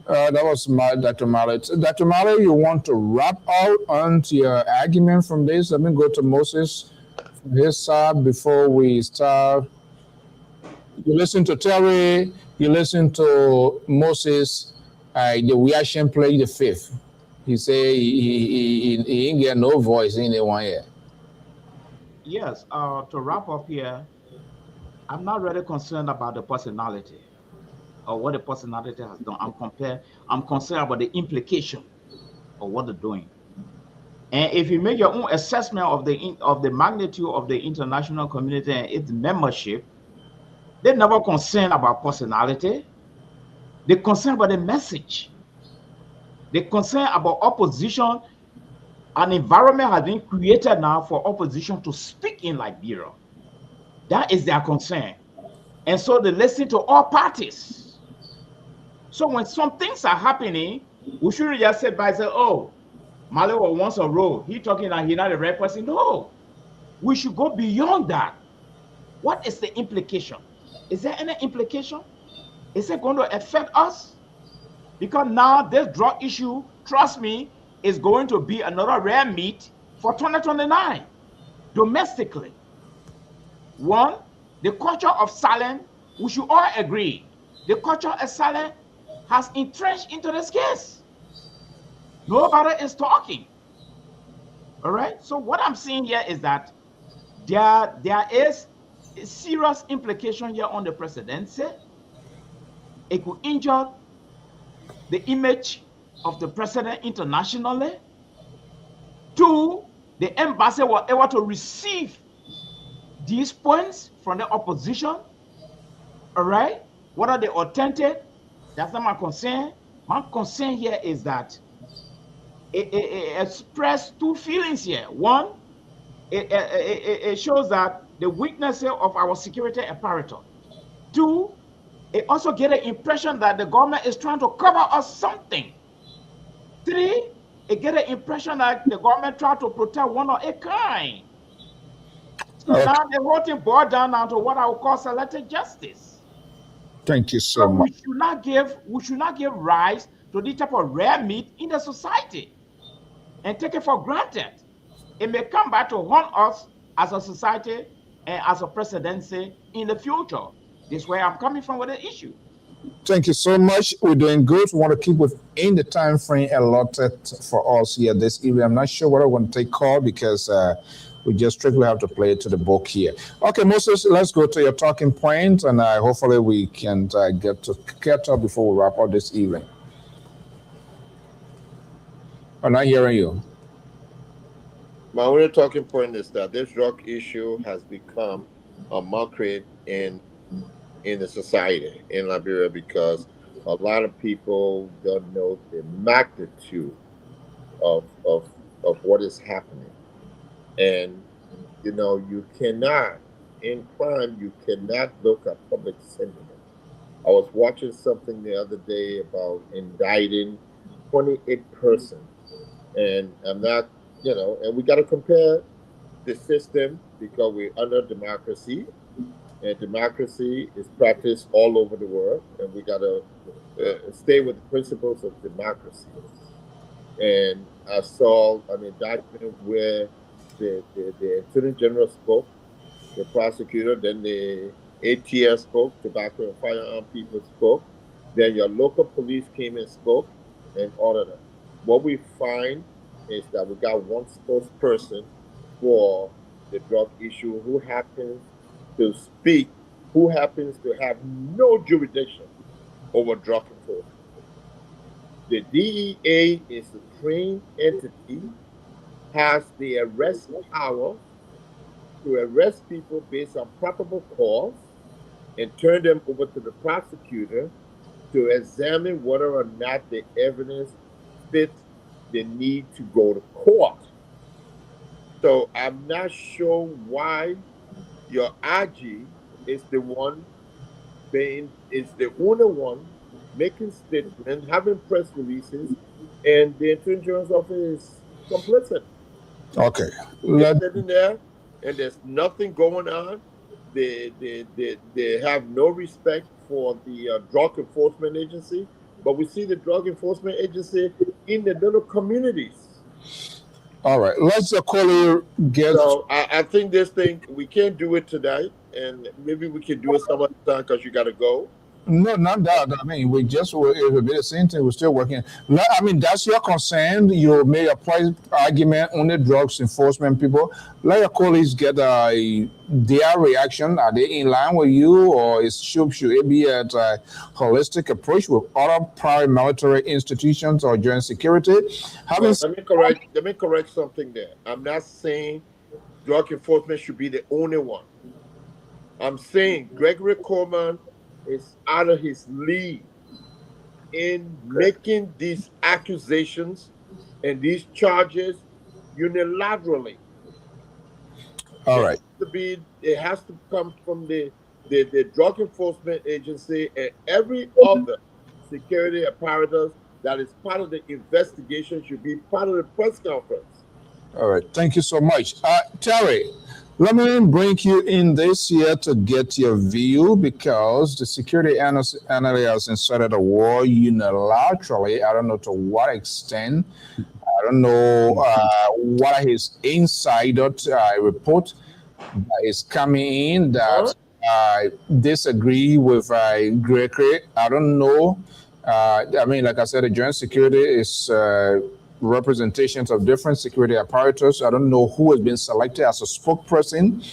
was Dr. Mallet. Dr. Mallet, you want to wrap out onto your argument from this? Let me go to Moses from his side before we start. You listen to Terry, you listen to Moses, the reaction play the fifth. He say he ain't get no voice in the one here. Yes, to wrap up here, I'm not really concerned about the personality or what the personality has done. I'm concerned about the implication of what they're doing. And if you make your own assessment of the magnitude of the international community and its membership, they're never concerned about personality. They're concerned about the message. They're concerned about opposition. An environment has been created now for opposition to speak in Liberia. That is their concern. And so they listen to all parties. So when some things are happening, we shouldn't just sit by and say, oh, Malewa wants a role. He talking and he's not the right person. No, we should go beyond that. What is the implication? Is there any implication? Is it going to affect us? Because now this drug issue, trust me, is going to be another rare meat for 2029 domestically. One, the culture of silence, we should all agree, the culture of silence has entrenched into this case. Nobody is talking. All right. So what I'm seeing here is that there is a serious implication here on the presidency. It could injure the image of the president internationally. Two, the embassy were able to receive these points from the opposition. All right. What are they authentic? That's not my concern. My concern here is that it expressed two feelings here. One, it shows that the weakness of our security apparatus. Two, it also get an impression that the government is trying to cover us something. Three, it get an impression that the government try to protect one of a kind. So Okay. now the whole thing boiled down now to what I would call selective justice. Thank you so So much. we should not give rise to this type of rare meat in the society and take it for granted. It may come back to haunt us as a society and as a presidency in the future. This is where I'm coming from with the issue. Thank you so much. We're doing good. We want to keep within the time frame allotted for us here this evening. I'm not sure whether I want to take call because we just strictly have to play it to the book here. Okay, Moses, let's go to your talking point, and hopefully we can get to catch up before we wrap up this evening. I'm not hearing you. My only talking point is that this drug issue has become a mockery in the society in Liberia because a lot of people don't know the magnitude of what is happening. And you cannot in crime you cannot look at public sentiment. I was watching something the other day about indicting 28 persons, and I'm not, and we got to compare the system because we're under democracy, and democracy is practiced all over the world, and we got to stay with the principles of democracy. And I saw an indictment where the Attorney General spoke, the prosecutor, then the ATS spoke, tobacco and firearm people spoke, then your local police came and spoke, and all of that. What we find is that we got one spokesperson for the drug issue who happens to speak, who happens to have no jurisdiction over drug enforcement. The DEA is a trained entity, has the arrest power to arrest people based on probable cause and turn them over to the prosecutor to examine whether or not the evidence fits the need to go to court. So I'm not sure why your IG is the one is the only one making statements, having press releases, and the Attorney General's office is complicit. Okay. They're sitting there, and there's nothing going on. They have no respect for the drug enforcement agency, but we see the drug enforcement agency in the little communities. All right, let's call get. So I think this thing we can't do it tonight, and maybe we can do it some other time because you got to go. No, not that. I mean, we just it will be the same thing. We're still working. I mean, that's your concern. You made a point argument on the drugs enforcement people. Let your colleagues get their reaction. Are they in line with you, or should it be a holistic approach with other paramilitary institutions or joint security? Well, let me correct something there. I'm not saying drug enforcement should be the only one. I'm saying Gregory Coleman is out of his league in making these accusations and these charges unilaterally. All right. It has to come from the drug enforcement agency and every other security apparatus that is part of the investigation should be part of the press conference. All right. Thank you so much. Terry, let me bring you in this year to get your view because the security analyst has inserted a war unilaterally. I don't know to what extent. I don't know what his insider report that is coming in that disagree with Gregory. I don't know. I mean, like I said, the joint security is representations of different security apparatus. I don't know who has been selected as a spokesperson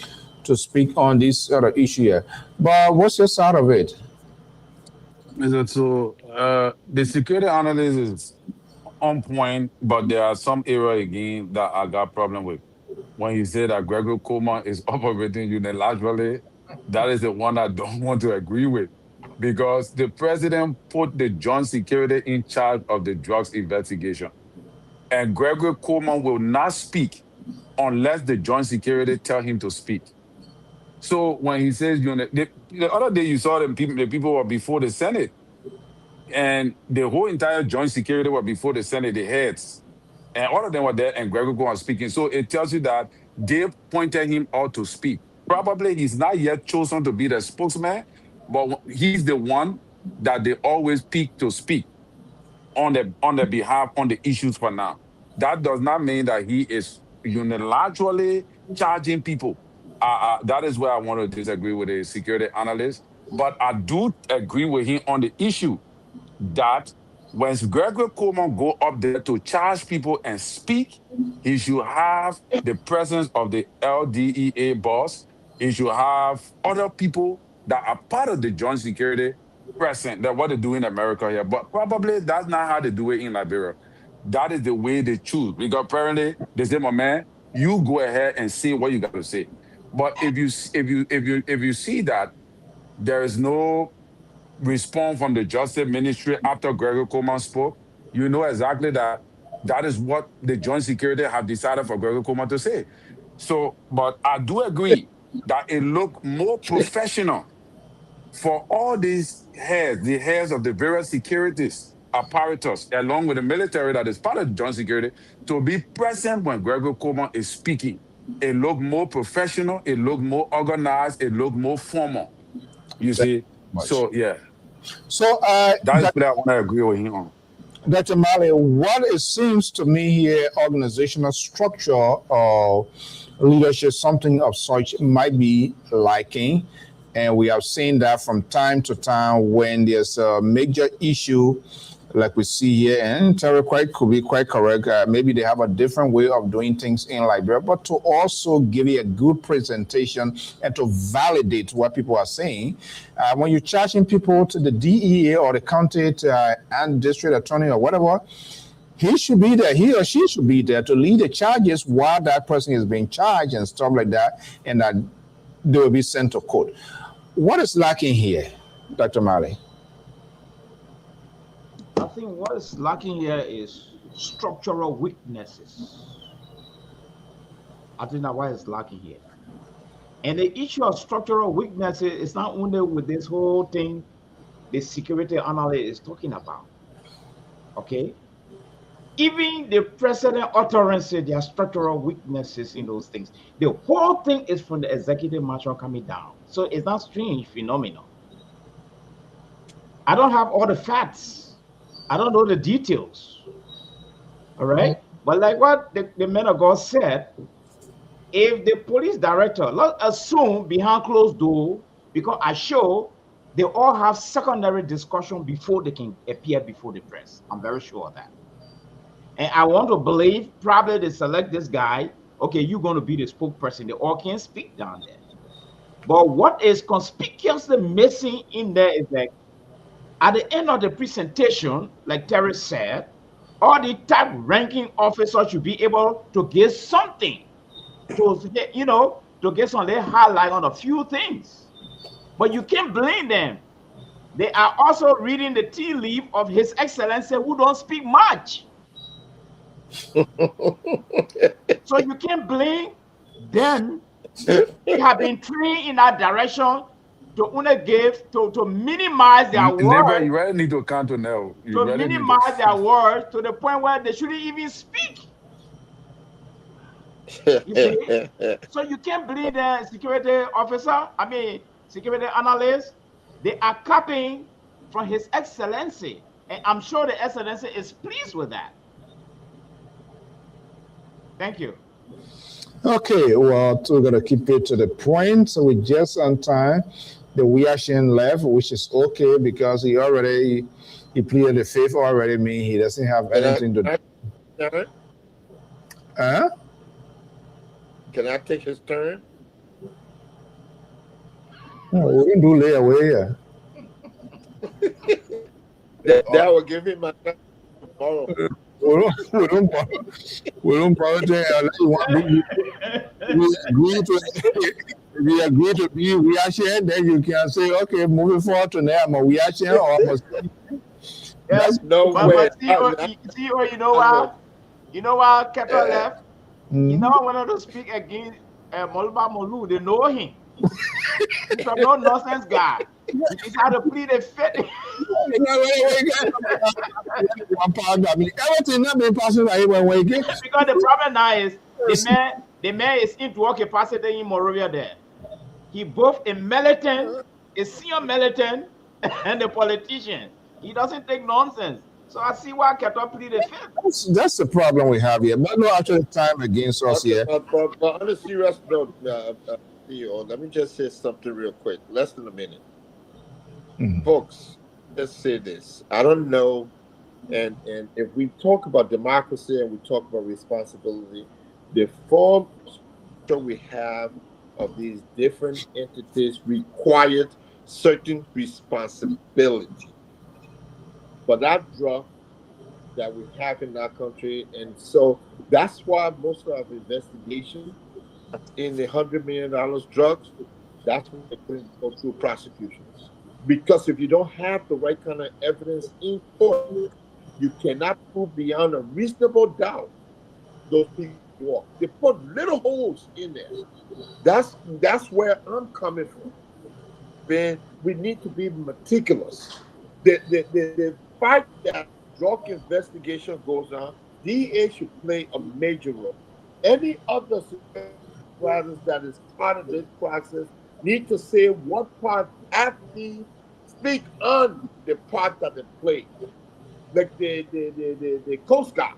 to speak on this other issue here. But what's your side of it? So the security analyst is on point, but there are some area again that I got problem with. When you say that Gregory Coleman is operating unilaterally, that is the one I don't want to agree with. Because the president put the joint security in charge of the drugs investigation. And Gregory Coleman will not speak unless the joint security tell him to speak. So when he says, the other day you saw the people were before the Senate, and the whole entire joint security were before the Senate, the heads, and all of them were there, and Gregory was speaking. So it tells you that they pointed him out to speak. Probably he's not yet chosen to be the spokesman, but he's the one that they always pick to speak on the behalf on the issues for now. That does not mean that he is unilaterally charging people. That is where I want to disagree with the security analyst. But I do agree with him on the issue that when Gregory Coleman go up there to charge people and speak, he should have the presence of the LDEA boss. He should have other people that are part of the joint security present. That what they do in America here, but probably that's not how they do it in Liberia. That is the way they choose, because apparently they say, "My man, you go ahead and say what you got to say." But if you see that there is no response from the Justice Ministry after Gregory Coleman spoke, you know exactly that is what the joint security have decided for Gregory Coleman to say. So, but I do agree that it looked more professional for all these heads, the heads of the various securities apparatus, along with the military that is part of joint security, to be present when Gregory Coleman is speaking. It looked more professional, it looked more organized, it looked more formal. You see? So, yeah. So that is what I want to agree with him on. Dr. Mali, what it seems to me here, organizational structure or leadership, something of such might be lacking. And we have seen that from time to time when there's a major issue, like we see here, and Terry could be quite correct. Maybe they have a different way of doing things in Liberia, but to also give you a good presentation and to validate what people are saying. When you're charging people to the DEA or the county and district attorney or whatever, he should be there, he or she should be there to lead the charges while that person is being charged and stuff like that, and that they will be sent to court. What is lacking here, Dr. Mali? I think what is lacking here is structural weaknesses. I think that's what is lacking here. And the issue of structural weaknesses is not only with this whole thing the security analyst is talking about. Okay? Even the president utterances, there are structural weaknesses in those things. The whole thing is from the executive marshal coming down. So it's not strange phenomenon. I don't have all the facts. I don't know the details. All right? But like what the man of God said, if the police director, let's assume behind closed door, because I show they all have secondary discussion before they can appear before the press. I'm very sure of that. And I want to believe probably they select this guy. Okay, you're going to be the spokesperson. They all can speak down there. But what is conspicuously missing in there is that at the end of the presentation, like Terry said, all the top ranking officers should be able to get something to, to get some highlight on a few things. But you can't blame them. They are also reading the tea leaf of His Excellency, who don't speak much. So you can't blame them. They have been trained in that direction to minimize their words. You really need to count on now. To minimize their words to the point where they shouldn't even speak. You see? So you can't believe the security analysts. They are copying from His Excellency. And I'm sure the Excellency is pleased with that. Thank you. Okay, well, we're going to keep it to the point. So we're just on time. The Wiashin left, which is okay because he pleaded the fifth already, mean he doesn't have anything to do. Huh? Can I take his turn? No, we can do lay away. That will give him my time tomorrow. We don't politics. We agree to be Wiashin, then you can say, okay, moving forward to now, I'm a Wiashin or I'm a... That's no way. CEO, you know why Kepler left? He never wanted to speak against Moluba Molu. They know him. He's a no nonsense guy. He decided to plead the fifth. Because the problem now is the man is into work capacity in Morovia there. He both a militant, a senior militant, and a politician. He doesn't take nonsense. So I see why Keto plead the fifth. That's the problem we have here. But no actually time against us here. But on a serious note, Theo, let me just say something real quick. Less than a minute. Folks, let's say this. I don't know, and if we talk about democracy and we talk about responsibility, the form we have of these different entities required certain responsibility. But that drug that we have in our country, and so that's why most of our investigation in the $100 million drugs, that's when they couldn't go through prosecutions. Because if you don't have the right kind of evidence in court, you cannot prove beyond a reasonable doubt those people walk. They put little holes in there. That's where I'm coming from. Man, we need to be meticulous. The fact that drug investigation goes on, DA should play a major role. Any other supervisors that is part of this process need to say what part actually speak on the part that they play. Like the Coast Guard.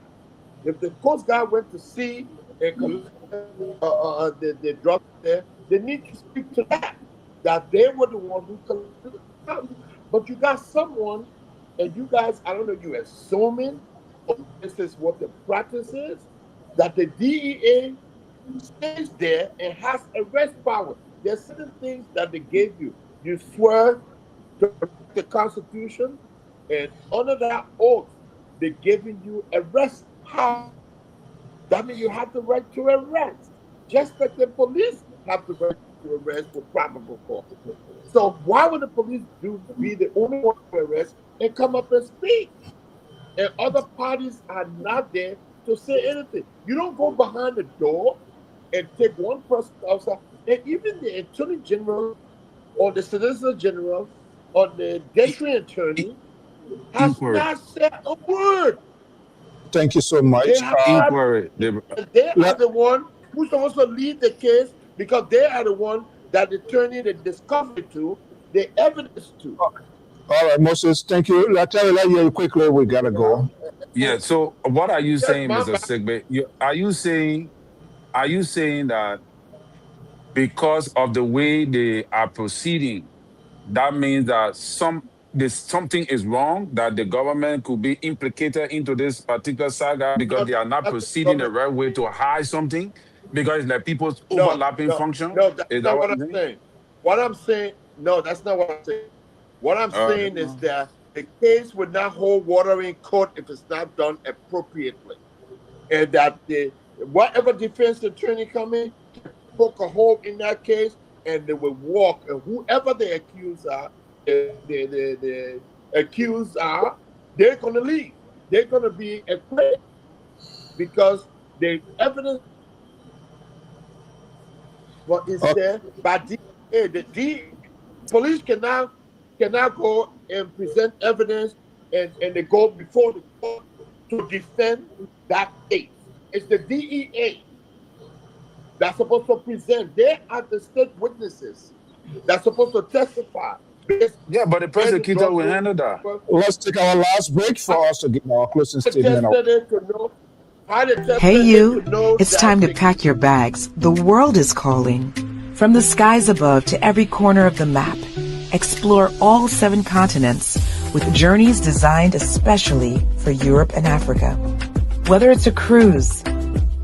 If the Coast Guard went to sea and collect the drugs there, they need to speak to that they were the one who collected the drugs. But you got someone, and you guys, I don't know, you assuming, or this is what the practice is, that the DEA stays there and has arrest power. There's certain things that they gave you. You swear to the Constitution, and under that oath, they're giving you arrest power. That means you have the right to arrest, just like the police have the right to arrest with probable cause. So why would the police be the only one to arrest and come up and speak? And other parties are not there to say anything. You don't go behind the door and take one person outside. And even the Attorney General or the Solicitor General or the District Attorney has not said a word. Thank you so much. They are the one who's supposed to lead the case because they are the one that the attorney, the discovery to, the evidence to. All right, Moses, thank you. I'll tell you quickly, we got to go. Yeah, so what are you saying, Mr. Sigbe? Are you saying that because of the way they are proceeding, that means that something is wrong, that the government could be implicated into this particular saga because they are not proceeding the right way to hide something? Because like people's overlapping function? No, that's not what I'm saying. What I'm saying, no, that's not what I'm saying. What I'm saying is that the case would not hold water in court if it's not done appropriately. And that whatever defense attorney come in, poke a hole in that case, and they will walk, and whoever the accused are, the accused are, they're going to leave. They're going to be acquitted because the evidence is there by DA. The police cannot go and present evidence and they go before the court to defend that case. It's the DEA that's supposed to present. They are the state witnesses that's supposed to testify. Yeah, but the prosecutor will handle that. Let's take our last break for us to get our closing statement. Hey you, it's time to pack your bags. The world is calling. From the skies above to every corner of the map, explore all 7 continents with journeys designed especially for Europe and Africa. Whether it's a cruise,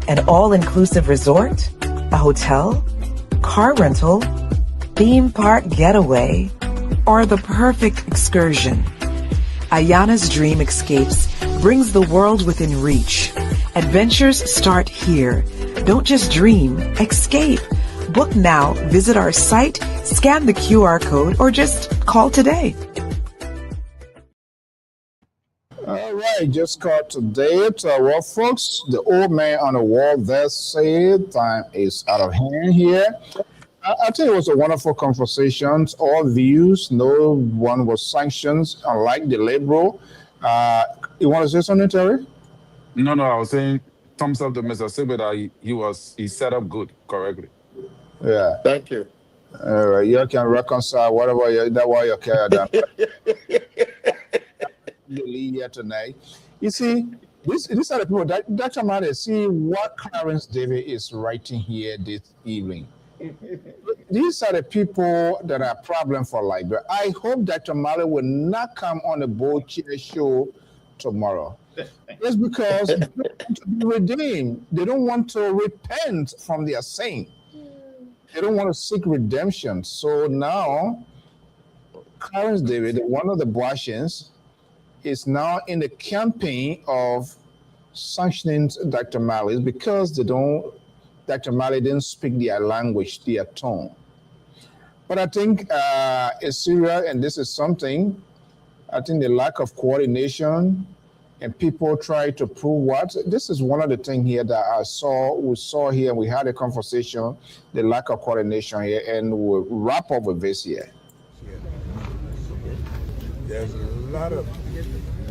an all-inclusive resort, a hotel, car rental, theme park getaway, or the perfect excursion, Ayana's Dream Escapes brings the world within reach. Adventures start here. Don't just dream, escape. Book now, visit our site, scan the QR code, or just call today. All right. I just caught today. Well, folks, the old man on the wall there said time is out of hand here. I think it was a wonderful conversation. All views, no one was sanctioned, unlike the liberal. You want to say something, Terry? No, I was saying thumbs up to Mr. Sibley that he set up good correctly. Yeah. Thank you. All right. You can reconcile whatever that why you care done. You leave here tonight. You see, these are the people that Dr. Mate, see what Clarence David is writing here this evening. These are the people that are a problem for Liberia. I hope Dr. Male will not come on the Bold Chair show tomorrow. It's because they don't want to be redeemed. They don't want to repent from their sin. They don't want to seek redemption. So now, Clarence David, one of the Boashans, is now in the campaign of sanctioning Dr. Male because Dr. Male didn't speak their language, their tone. But I think it's serious, and this is something, I think the lack of coordination and people try to prove what. This is one of the things here that we saw here, and we had a conversation, the lack of coordination here, and we'll wrap up with this here. There's a lot of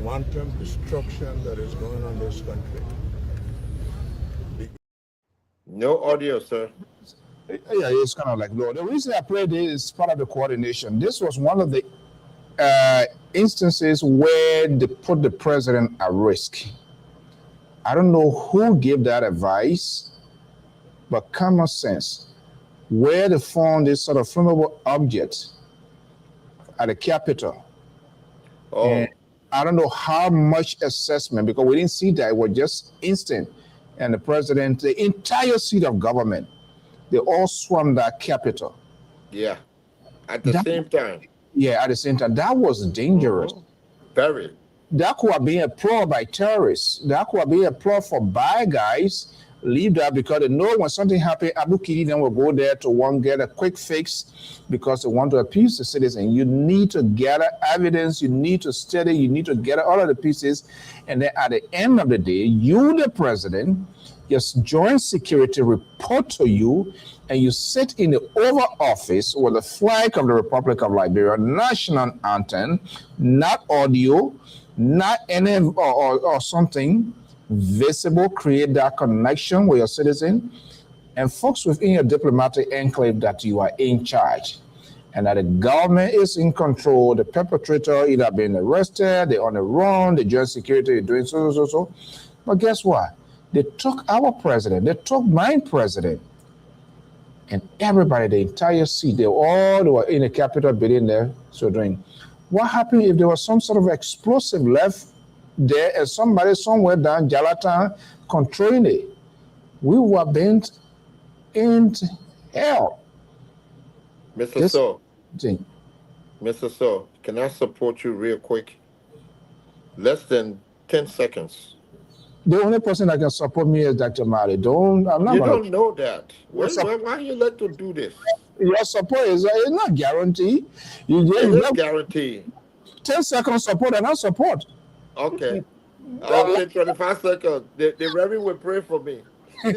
wanton destruction that is going on in this country. No audio, sir. Yeah, it's kind of like low. The reason I played this is part of the coordination. This was one of the instances where they put the president at risk. I don't know who gave that advice, but common sense, where they found this sort of flammable object at the Capitol. Oh. And I don't know how much assessment, because we didn't see that. It was just instant. And the president, the entire seat of government, they all swarmed that Capitol. Yeah. At the same time. Yeah, at the same time. That was dangerous. Very. That could have been a ploy by terrorists. That could have been a ploy for bad guys. Leave that because they know when something happens, Abu Kidi then will go there to get a quick fix because they want to appease the citizen. You need to gather evidence. You need to study. You need to gather all of the pieces. And then at the end of the day, you, the president, just joint security report to you, and you sit in the Oval Office with the flag of the Republic of Liberia, national anthem, not audio, not any or something visible, create that connection with your citizen, and folks within your diplomatic enclave that you are in charge, and that the government is in control. The perpetrator either been arrested, they're on the run, the joint security is doing so. But guess what? They took our president, they took my president, and everybody, the entire seat, they were in the Capitol building there. So doing, what happened if there was some sort of explosive left there and somebody somewhere down Jalatan controlling it? We were bent in hell. Mr. So, can I support you real quick? Less than 10 seconds. The only person that can support me is Dr. Mali. Don't know that. Why you let them do this? Your support is not guaranteed. It is guaranteed. 10 seconds support and not support. Okay. I'll say 25 seconds. The Reverend will pray for me. I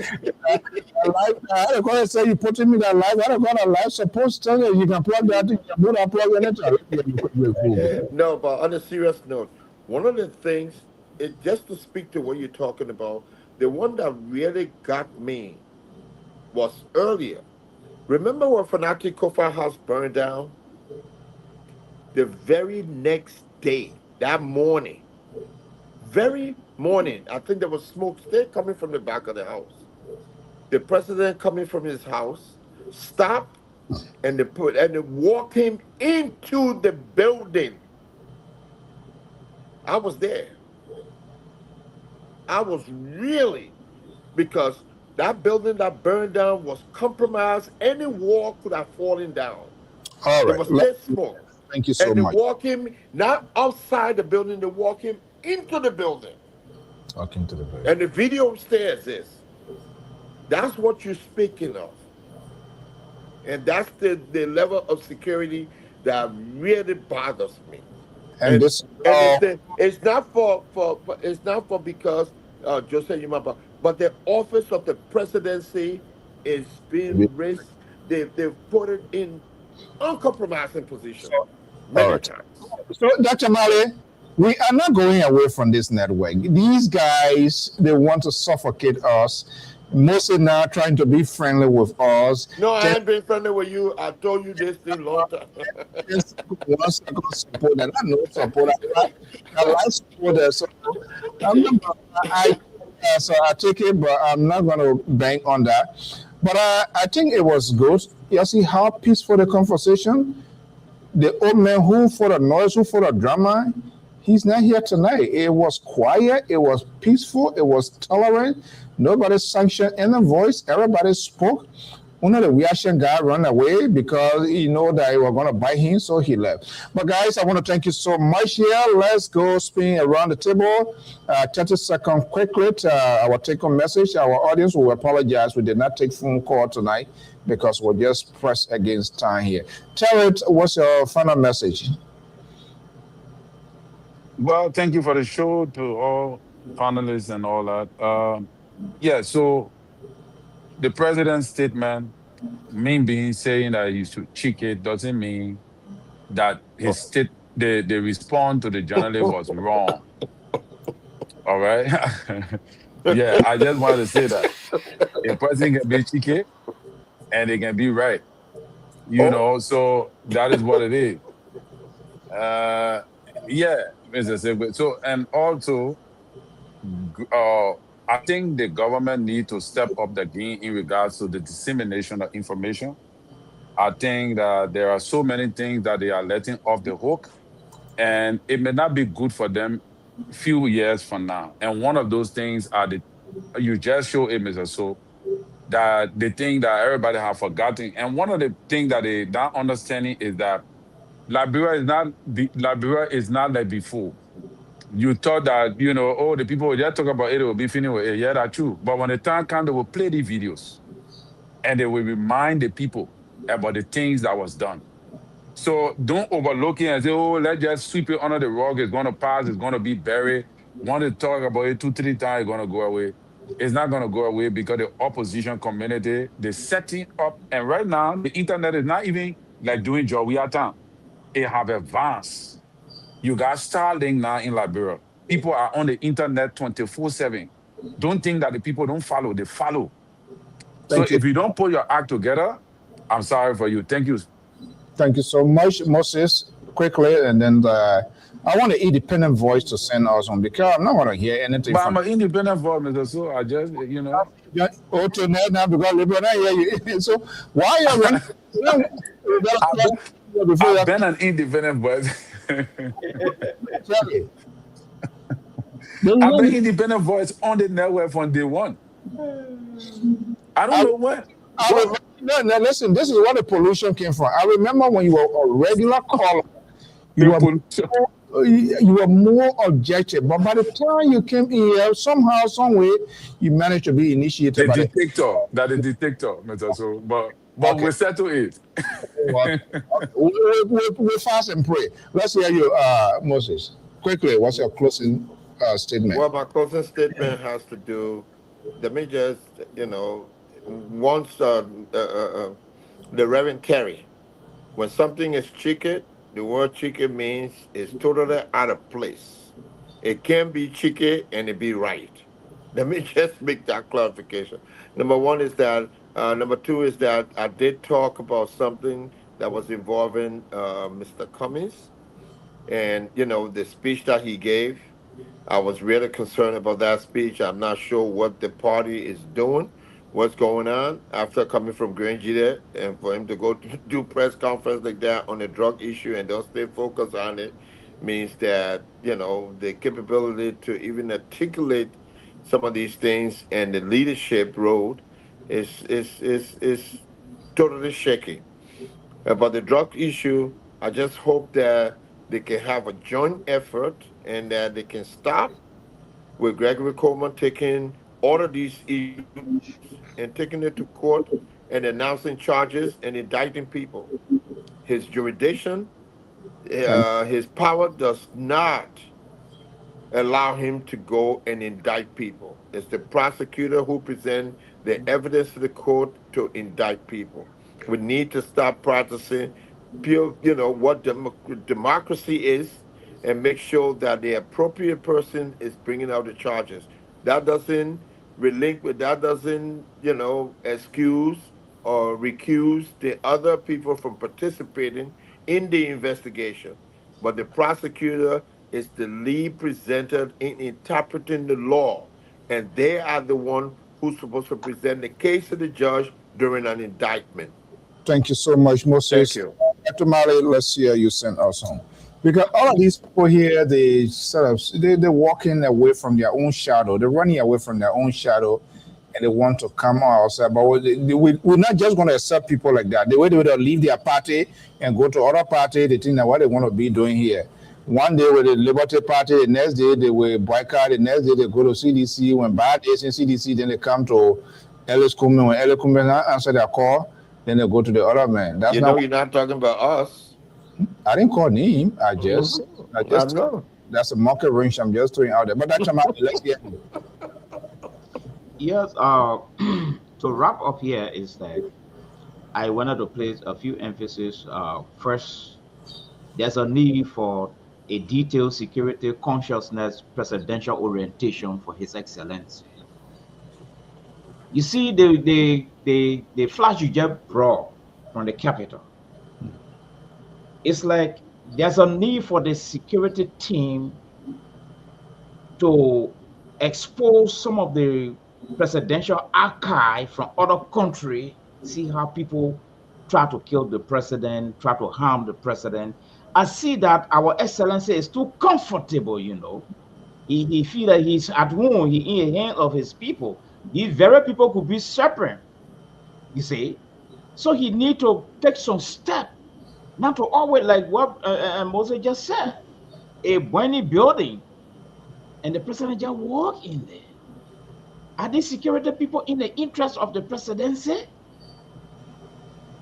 don't want to say you putting me that live. I don't want to live support. Tell you can plug that. You can put that plug in it. No, but on a serious note, one of the things, just to speak to what you're talking about, the one that really got me was earlier. Remember when Fanati Kofa house burned down? The very next day, that morning, very morning, I think there was smoke still coming from the back of the house. The president coming from his house stopped and they walked him into the building. I was there. I was really, because that building that burned down was compromised. Any wall could have fallen down. All right. There was still smoke. Thank you so much. And they walk him, not outside the building, they walk him into the building. Walking to the building. And the video upstairs is. That's what you're speaking of. And that's the level of security that really bothers me. And this and it's not it's not for because Joseph Yumapa, but the office of the presidency is being raised. They've put it in uncompromising position all many right. times. So, Dr. Mali, we are not going away from this network. These guys, they want to suffocate us. Mostly now trying to be friendly with us. No, I ain't been friendly with you. I told you this thing long time. Just one second support that I know support. I like support. So I'm not. So I take it, but I'm not going to bank on that. But I think it was good. You see how peaceful the conversation. The old man who for the noise, who for the drama, he's not here tonight. It was quiet, it was peaceful, it was tolerant. Nobody sanctioned any voice. Everybody spoke. One of the reaction guy ran away because he know that they were going to bite him, so he left. But guys, I want to thank you so much here. Let's go spin around the table. 30 seconds quickly. Our take-home message. Our audience will apologize. We did not take phone call tonight because we're just pressed against time here. Tell it, what's your final message? Well, thank you for the show to all panelists and all that. Yeah, so the president's statement, me being saying that he should check it, doesn't mean that the response to the journalist was wrong. All right. Yeah, I just wanted to say that a person can be cheeky and they can be right. Oh, So that is what it is. Uh, yeah, Mr. Segwe. So, and also, I think the government need to step up the game in regards to the dissemination of information. I think that there are so many things that they are letting off the hook, and it may not be good for them few years from now. And one of those things are you just show it, Mr. So, that the thing that everybody have forgotten. And one of the things that they not understanding is that Liberia is not like before. You thought that, oh, the people will just talk about it, will be finished with it. Yeah, that's true. But when the time comes, they will play the videos and they will remind the people about the things that was done. So don't overlook it and say, oh, let's just sweep it under the rug. It's going to pass. It's going to be buried. Want to talk about it 2, 3 times, it's going to go away. It's not going to go away because the opposition community, they're setting up. And right now, the internet is not even like doing job we are time. It have advanced. You got Starlink now in Liberia. People are on the internet 24/7. Don't think that the people don't follow. They follow. So Thank you. if you don't put your act together, I'm sorry for you. Thank you. Thank you so much, Moses. Quickly, and then I want an independent voice to send us on because I'm not going to hear anything But from. I'm an independent voice, so I just. Yeah, oh, tonight now because Liberia not hear you. So why you run? Before I've been an independent voice. you I've been independent voice on the network from day one. I don't know what. no, listen, this is where the pollution came from. I remember when you were a regular caller, you were more objective. But by the time you came here, somehow, some way, you managed to be initiated The by detector, Mr. So, but Okay. we settle it. We'll fast and pray. Let's hear you, Moses. Quickly, what's your closing statement? well, my closing statement has to do. Let me just, once the Reverend Terry, when something is chicken, the word chicken means it's totally out of place. It can be chicken and it be right. Let me just make that clarification. Number one is that, number two is that I did talk about something that was involving Mr. Cummings and, the speech that he gave. I was really concerned about that speech. I'm not sure what the party is doing, what's going on after coming from Grand there, and for him to go to do press conference like that on the drug issue and don't stay focused on it means that, the capability to even articulate some of these things and the leadership road is totally shaky. About the drug issue, I just hope that they can have a joint effort and that they can stop with Gregory Coleman taking all of these issues and taking it to court and announcing charges and indicting people. His jurisdiction his power does not allow him to go and indict people. It's the prosecutor who presents the evidence to the court to indict people. We need to stop practicing pure, what democracy is, and make sure that the appropriate person is bringing out the charges. That doesn't that doesn't, excuse or recuse the other people from participating in the investigation. But the prosecutor is the lead presenter in interpreting the law, and they are the one who's supposed to present the case to the judge during an indictment. Thank you so much, Thank Moses. you. Dr. Mali, let's hear you send us home. Because all of these people here, they sort of they're walking away from their own shadow. They're running away from their own shadow, and they want to come outside. But we're not just going to accept people like that. The way they will leave their party and go to other party, they think that what they want to be doing here. One day with the Liberty Party, the next day they will boycott, the next day they go to CDC. When bad days in CDC, then they come to Ellis Kumin. When Ellis Kumin answer their call, then they go to the other man. That's not. You're not talking about us. I didn't call name. I I know. that's a market range. I'm just throwing out there. But that's about let's get. Yes, to wrap up here is that I wanted to place a few emphasis. First, there's a need for a detailed security consciousness presidential orientation for His Excellency. You see, the flash you just brought from the capital. It's like there's a need for the security team to expose some of the presidential archive from other country, see how people try to kill the president, try to harm the president. I see that our excellency is too comfortable, He feel that he's at home, he in the hand of his people. These very people could be separate, you see. So he need to take some step, not to always like what Moses just said, a burning building, and the president just walk in there. Are these security people in the interest of the presidency?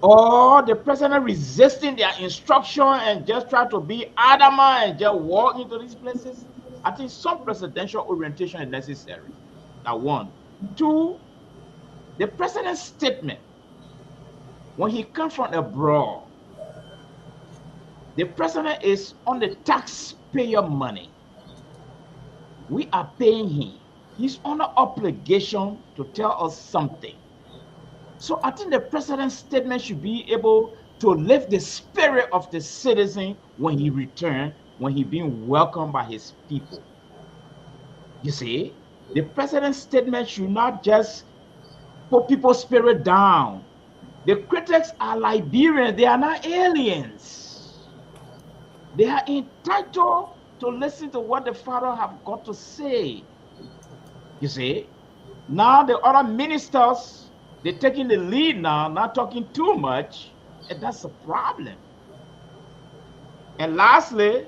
Or the president resisting their instruction and just try to be adamant and just walk into these places? I think some presidential orientation is necessary. Now, one. Two, the president's statement, when he comes from abroad, the president is on the taxpayer money. We are paying him. He's under obligation to tell us something. So I think the president's statement should be able to lift the spirit of the citizen when he returns, when he's being welcomed by his people. You see, the president's statement should not just put people's spirit down. The critics are Liberians, they are not aliens. They are entitled to listen to what the father have got to say. You see, now the other ministers, they're taking the lead now, not talking too much, and that's a problem. And lastly,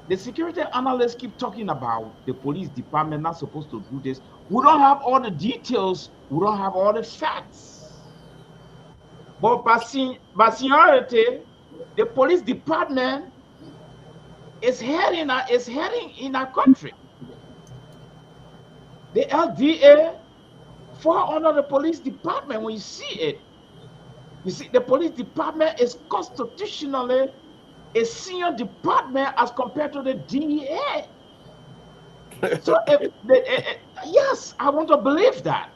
the security analysts keep talking about the police department not supposed to do this. We don't have all the details. We don't have all the facts. But by seniority, the police department is heading in our country. The LDA fall under the police department when you see it. You see, the police department is constitutionally a senior department as compared to the DEA. So, yes, I want to believe that.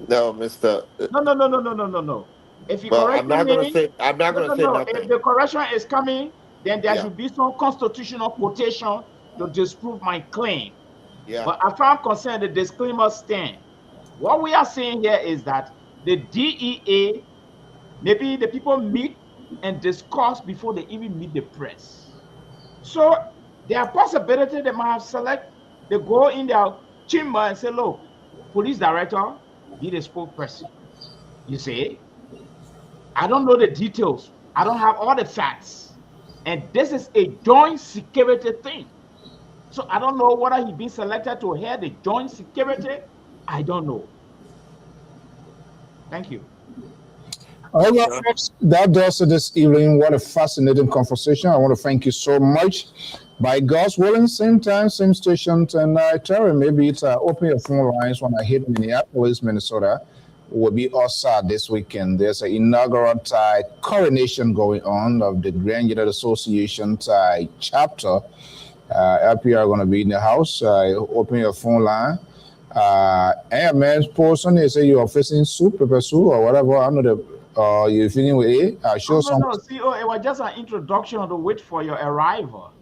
No, Mister. No. If you Well, correct I'm not me, going to say. I'm not going to say no. nothing. If the correction is coming, then there Yeah. should be some constitutional quotation to disprove my claim. Yeah. But as far as I'm concerned, the disclaimer stand. What we are saying here is that the DEA, maybe the people meet and discuss before they even meet the press. So there are possibilities they might have select, they go in their chamber and say, look, police director, be the spokesperson. You see, I don't know the details. I don't have all the facts. And this is a joint security thing. So I don't know whether he's been selected to head the joint security. I don't know. Thank you. All right, folks, that does it this evening. What a fascinating conversation. I want to thank you so much. By God's willing, same time, same station. And Terry, maybe it's open your phone lines when I hit Minneapolis, Minnesota. Will be also this weekend. There's an inaugural coronation going on of the Grand United Association chapter. LPR going to be in the house. Open your phone line. And man, person, they say you are facing soup, pepper soup, or whatever. I know the you're feeling with it. No, CEO, it was just an introduction to wait for your arrival.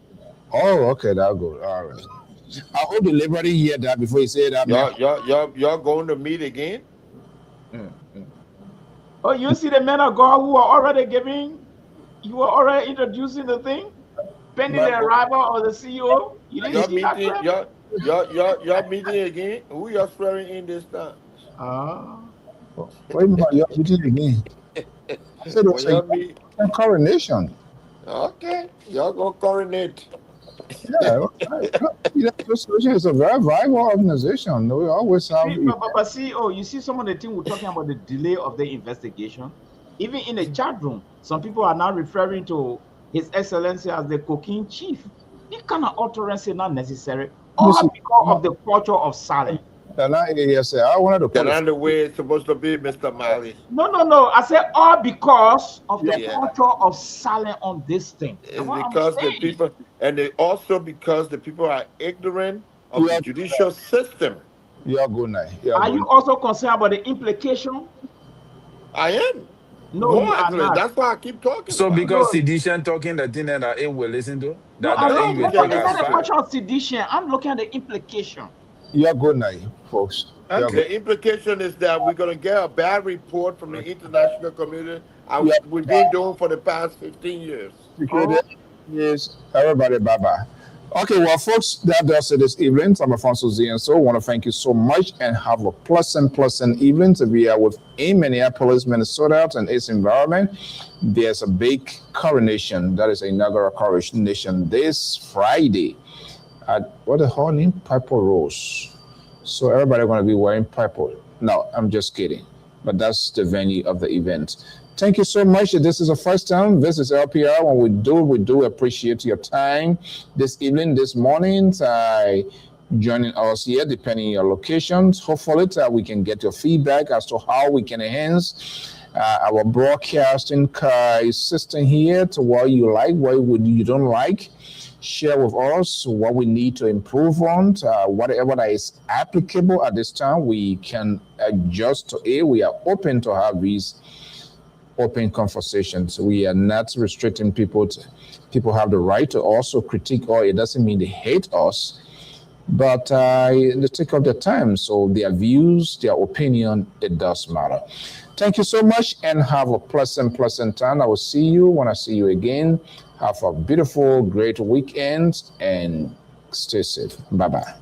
Oh, okay, that's good. All right. I hope the Liberty hear that before you say that. Y'all going to meet again? Oh, you see the men of God who are already giving, you are already introducing the thing, pending the arrival of the CEO. You didn't see that? Y'all meeting again? Who y'all swearing in this time? Wait a minute, y'all meeting again? I said it was a coronation. Okay, y'all gonna coronate. Yeah, association is a very viable organization. We always have. But CEO, you see some of the things we're talking about the delay of the investigation. Even in the chat room, some people are now referring to His Excellency as the cocaine chief. This kind of utterance is not necessary. All because of the culture of silence. I wanted to put the way it's supposed to be, Mr. Mali. No. I said all because of the culture of silence on this thing. It's because the people, and they also because the people are ignorant of the judicial system. You're good now. Are you also concerned about the implication? I am. No, you are not. That's why I keep talking. So because sedition talking the thing that it will listen to? I'm not looking at the question of sedition. I'm looking at the implication. You're good now, folks. The implication is that we're going to get a bad report from the international community, and we've been doing for the past 15 years. Yes, everybody, bye-bye. Okay, well, folks, that does it this evening. I'm Alfonso Z, and so I want to thank you so much and have a pleasant evening to be here in Minneapolis, Minnesota, and its environment. There's a big coronation, that is an inaugural coronation this Friday at what the whole name? Purple Rose. So everybody going to be wearing purple. No, I'm just kidding. But that's the venue of the event. Thank you so much. This is the first time. This is LPR. When we do appreciate your time this evening, this morning, joining us here, depending on your locations. Hopefully, we can get your feedback as to how we can enhance our broadcasting system here to what you like, what you don't like. Share with us what we need to improve on, whatever that is applicable at this time. We can adjust to it. We are open to have these open conversations. We are not restricting people. People have the right to also critique, or it doesn't mean they hate us, but they take up their time. So their views, their opinion, it does matter. Thank you so much and have a pleasant time. I will see you when I see you again. Have a beautiful, great weekend and stay safe. Bye-bye.